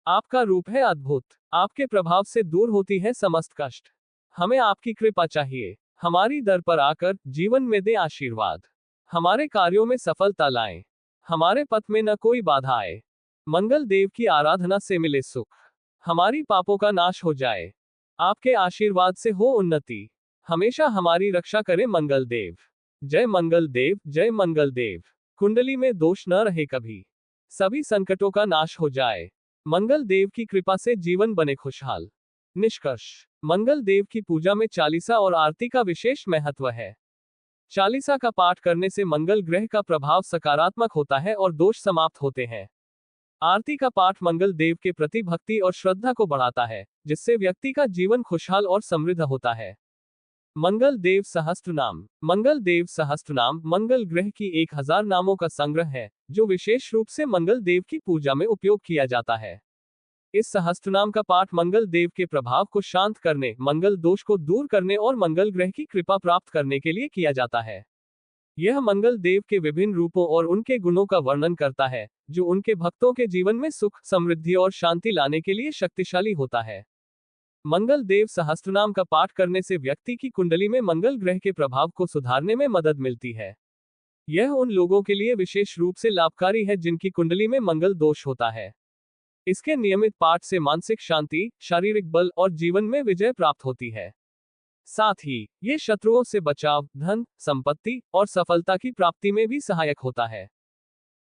आपका रूप है अद्भुत। आपके प्रभाव से दूर होती है समस्त कष्ट। हमें आपकी कृपा चाहिए। हमारी दर पर आकर जीवन में दे आशीर्वाद। हमारे कार्यों में सफलता लाएं। हमारे पथ में न कोई बाधा आए। मंगल देव की आराधना से मिले सुख। हमारी पापों का नाश हो जाए। आपके आशीर्वाद से हो उन्नति। हमेशा हमारी रक्षा करे मंगल देव। जय मंगल देव, जय मंगल देव। कुंडली में दोष न रहे कभी। सभी संकटों का नाश हो जाए। मंगल देव की कृपा से जीवन बने खुशहाल। निष्कर्ष, मंगल देव की पूजा में चालीसा और आरती का विशेष महत्व है। चालीसा का पाठ करने से मंगल ग्रह का प्रभाव सकारात्मक होता है और दोष समाप्त होते हैं। आरती का पाठ मंगल देव के प्रति भक्ति और श्रद्धा को बढ़ाता है, जिससे व्यक्ति का जीवन खुशहाल और समृद्ध होता है। मंगल देव सहस्त्रनाम। मंगल देव सहस्त्रनाम मंगल ग्रह की 1000 नामों का संग्रह है, जो विशेष रूप से मंगल देव की पूजा में उपयोग किया जाता है। इस सहस्त्रनाम का पाठ मंगल देव के प्रभाव को शांत करने, मंगल दोष को दूर करने और मंगल ग्रह की कृपा प्राप्त करने के लिए किया जाता है। यह मंगल देव के विभिन्न रूपों और उनके गुणों का वर्णन करता है, जो उनके भक्तों के जीवन में सुख, समृद्धि और शांति लाने के लिए शक्तिशाली होता है। मंगल देव सहस्त्रनाम का पाठ करने से व्यक्ति की कुंडली में मंगल ग्रह के प्रभाव को सुधारने में मदद मिलती है। यह उन लोगों के लिए विशेष रूप से लाभकारी है जिनकी कुंडली में मंगल दोष होता है। इसके नियमित पाठ से मानसिक शांति, शारीरिक बल और जीवन में विजय प्राप्त होती है। साथ ही ये शत्रुओं से बचाव, धन, संपत्ति और सफलता की प्राप्ति में भी सहायक होता है।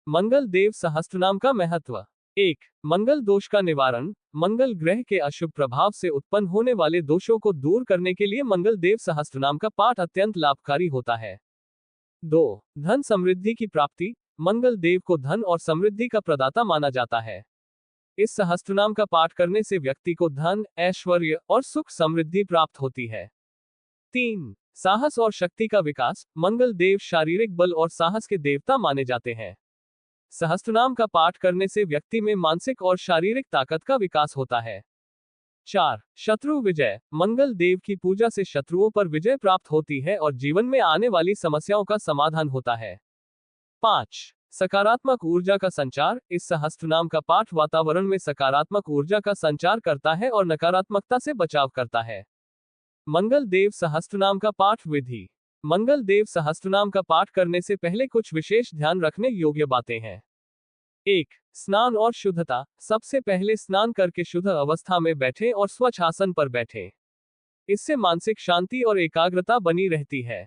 मंगल देव सहस्त्रनाम का महत्व। 1. मंगल दोष का निवारण। मंगल ग्रह के अशुभ प्रभाव से उत्पन्न होने वाले दोषों को दूर करने के लिए मंगल देव सहस्त्रनाम का पाठ अत्यंत लाभकारी होता है। 2. धन समृद्धि की प्राप्ति। मंगल देव को धन और समृद्धि का प्रदाता माना जाता है। इस सहस्त्रनाम का पाठ करने से व्यक्ति को धन, ऐश्वर्य और सुख समृद्धि प्राप्त होती है। 3. साहस और शक्ति का विकास। मंगल देव शारीरिक बल और साहस के देवता माने जाते हैं। सहस्त्रनाम का पाठ करने से व्यक्ति में मानसिक और शारीरिक ताकत का विकास होता है। 4. शत्रु विजय। मंगल देव की पूजा से शत्रुओं पर विजय प्राप्त होती है और जीवन में आने वाली समस्याओं का समाधान होता है। 5. सकारात्मक ऊर्जा का संचार। इस सहस्त्रनाम का पाठ वातावरण में सकारात्मक ऊर्जा का संचार करता है और नकारात्मकता से बचाव करता है। मंगल देव सहस्त्रनाम का पाठ विधि। मंगल देव सहस्त्रनाम का पाठ करने से पहले कुछ विशेष ध्यान रखने योग्य बातें हैं। 1. स्नान और शुद्धता। सबसे पहले स्नान करके शुद्ध अवस्था में बैठें और स्वच्छ आसन पर बैठें। इससे मानसिक शांति और एकाग्रता बनी रहती है।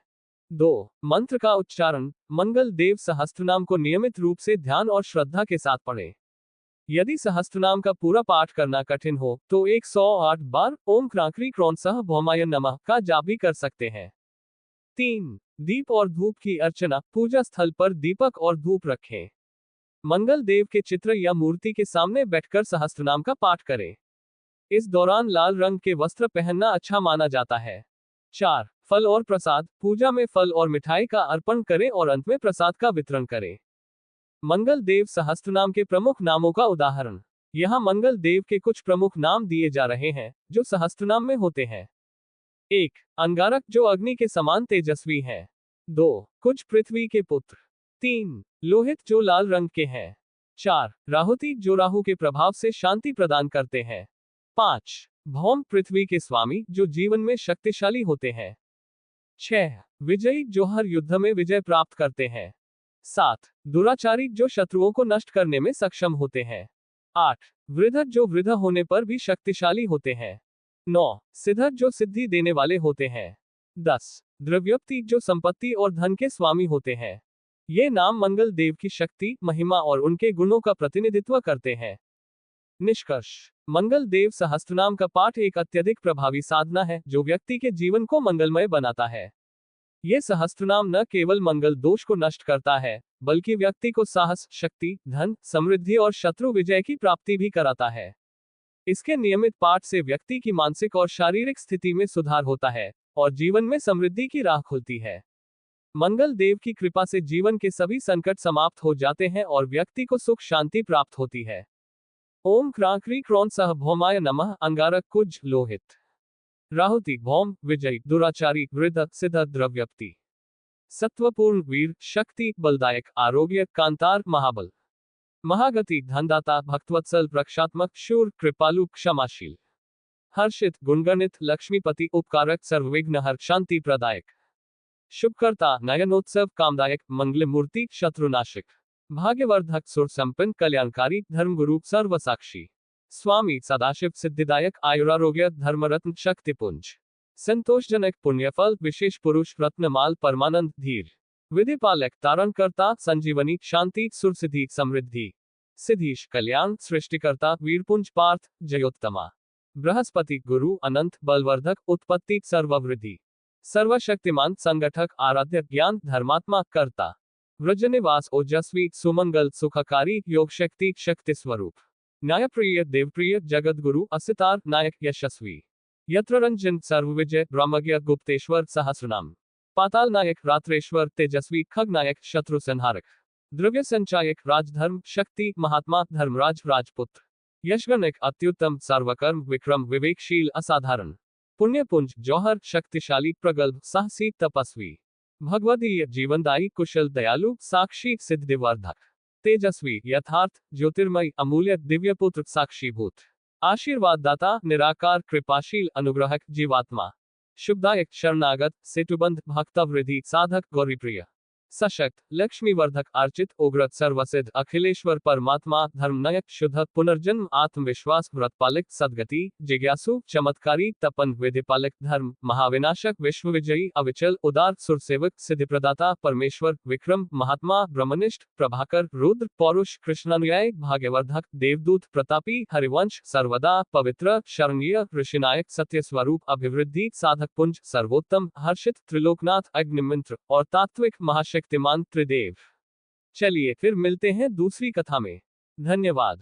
2. मंत्र का उच्चारण। मंगल देव सहस्त्रनाम को नियमित रूप से ध्यान और श्रद्धा के साथ पढ़ें। यदि सहस्त्रनाम का पूरा पाठ करना कठिन हो तो 108 बार ओम क्रांकरी क्रौन सह भौमाय नमः का जाप भी कर सकते हैं। 3. दीप और धूप की अर्चना। पूजा स्थल पर दीपक और धूप रखें। मंगल देव के चित्र या मूर्ति के सामने बैठकर सहस्त्रनाम का पाठ करें। इस दौरान लाल रंग के वस्त्र पहनना अच्छा माना जाता है। 4. फल और प्रसाद। पूजा में फल और मिठाई का अर्पण करें और अंत में प्रसाद का वितरण करें। मंगल देव सहस्त्रनाम के प्रमुख नामों का उदाहरण। यहाँ मंगल देव के कुछ प्रमुख नाम दिए जा रहे हैं जो सहस्त्रनाम में होते हैं। 1. अंगारक जो अग्नि के समान तेजस्वी है। 2. कुछ पृथ्वी के पुत्र। 3. लोहित जो लाल रंग के हैं। 4. राहुति जो राहु के प्रभाव से शांति प्रदान करते हैं। 5. भौम पृथ्वी के स्वामी जो जीवन में शक्तिशाली होते हैं। 6. विजयी जो हर युद्ध में विजय प्राप्त करते हैं। 7. दुराचारी जो शत्रुओं को नष्ट करने में सक्षम होते हैं। 8. वृद्ध जो वृद्ध होने पर भी शक्तिशाली होते हैं। 9. सिद्धर जो सिद्धि देने वाले होते हैं। 10. द्रव्योक्ति जो संपत्ति और धन के स्वामी होते हैं। ये नाम मंगल देव की शक्ति, महिमा और उनके गुणों का प्रतिनिधित्व करते हैं। निष्कर्ष। मंगल देव सहस्त्रनाम का पाठ एक अत्यधिक प्रभावी साधना है जो व्यक्ति के जीवन को मंगलमय बनाता है। ये सहस्त्रनाम न केवल मंगल दोष को नष्ट करता है बल्कि व्यक्ति को साहस, शक्ति, धन, समृद्धि और शत्रु विजय की प्राप्ति भी कराता है। इसके नियमित पाठ से व्यक्ति की मानसिक और शारीरिक स्थिति में सुधार होता है और जीवन में समृद्धि की राह खुलती है। मंगल देव की कृपा से जीवन के सभी संकट समाप्त हो जाते हैं और व्यक्ति को सुख शांति प्राप्त होती है। ओम क्रांकरी क्रौन सह भौमाय नमः। अंगारक कुज लोहित। राहुति भौम विजयी दुराचारी वृद्ध सिद्ध द्रव्यक्ति। सत्वपूर्ण वीर शक्ति बलदायक आरोग्य कांतार महाबल। महागति धनदाता भक्तवत्सल रक्षात्मक शूर कृपालु क्षमाशील। हर्षित गुणगणित लक्ष्मीपति उपकारक सर्वविघ्नहर शांति प्रदायक। शुभकर्ता नयनोत्सव कामदायक मंगल मूर्ति शत्रुनाशक। भाग्यवर्धक सुर संपन्न कल्याणकारी धर्मगुरु सर्वसाक्षी। स्वामी सदाशिव सिद्धिदायक आयुरारोग्य धर्मरत्न शक्तिपुंज। संतोषजनक पुण्यफल विशेष पुरुष रत्नमाल परमानंद धीर। विधिपालक तारणकर्ता संजीवनी शांति सुरसिद्धि समृद्धि। सिद्धीश कल्याण सृष्टिकर्ता वीरपुंज पार्थ जयोत्तमा। बृहस्पति गुरु अनंत बलवर्धक उत्पत्ति सर्ववृद्धि। सर्वशक्तिमान संगठक आराध्य ज्ञान धर्मात्मा कर्ता। व्रजनिवास ओजस्वी सुमंगल सुखकारी योग शक्ति शक्ति स्वरूप। न्यायप्रिय देवप्रिय जगद्गुरु असितार नायक यशस्वी। यत्ररंजन सर्वविजय ब्रह्मज्ञ गुप्तेश्वर सहस्रनाम। पाताल नायक रात्रेश्वर तेजस्वी खगनायक शत्रु संहारक। द्रव्य संचायक राजधर्म शक्ति महात्मा धर्मराज राजपुत्र। यशगणिक अत्युत्तम सर्वकर्म विक्रम विवेकशील असाधारण। पुण्यपुंज जौहर शक्तिशाली प्रगल्भ साहसी तपस्वी। भगवदीय जीवनदायी कुशल दयालु साक्षी सिद्धिवर्धक। तेजस्वी यथार्थ ज्योतिर्मय अमूल्य दिव्यपुत्र साक्षीभूत। आशीर्वाददाता निराकार कृपाशील अनुग्रहक जीवात्मा। शुभदायक शरणागत सेतुबंध भक्तवृद्धि साधक गौरीप्रिय। सशक्त लक्ष्मीवर्धक अर्चित उग्र सर्वसिद्ध अखिलेश्वर परमात्मा धर्मनायक शुद्ध पुनर्जन्म आत्मविश्वास व्रतपालक सद्गति जिज्ञासु चमत्कारी तपन विधिपालक धर्म महाविनाशक विश्वविजयी अविचल उदार सुरसेवक सिद्धिप्रदाता परमेश्वर विक्रम महात्मा ब्रह्मनिष्ठ प्रभाकर रुद्र पौरुष कृष्णानुयायी भाग्यवर्धक देवदूत प्रतापी हरिवंश सर्वदा पवित्र शरणीय ऋषिनायक सत्यस्वरूप अभिवृद्धि साधक पुंज सर्वोत्तम हर्षित त्रिलोकनाथ अग्निमित्र और तात्विक महाशक्तिमान त्रिदेव। चलिए फिर मिलते हैं दूसरी कथा में। धन्यवाद।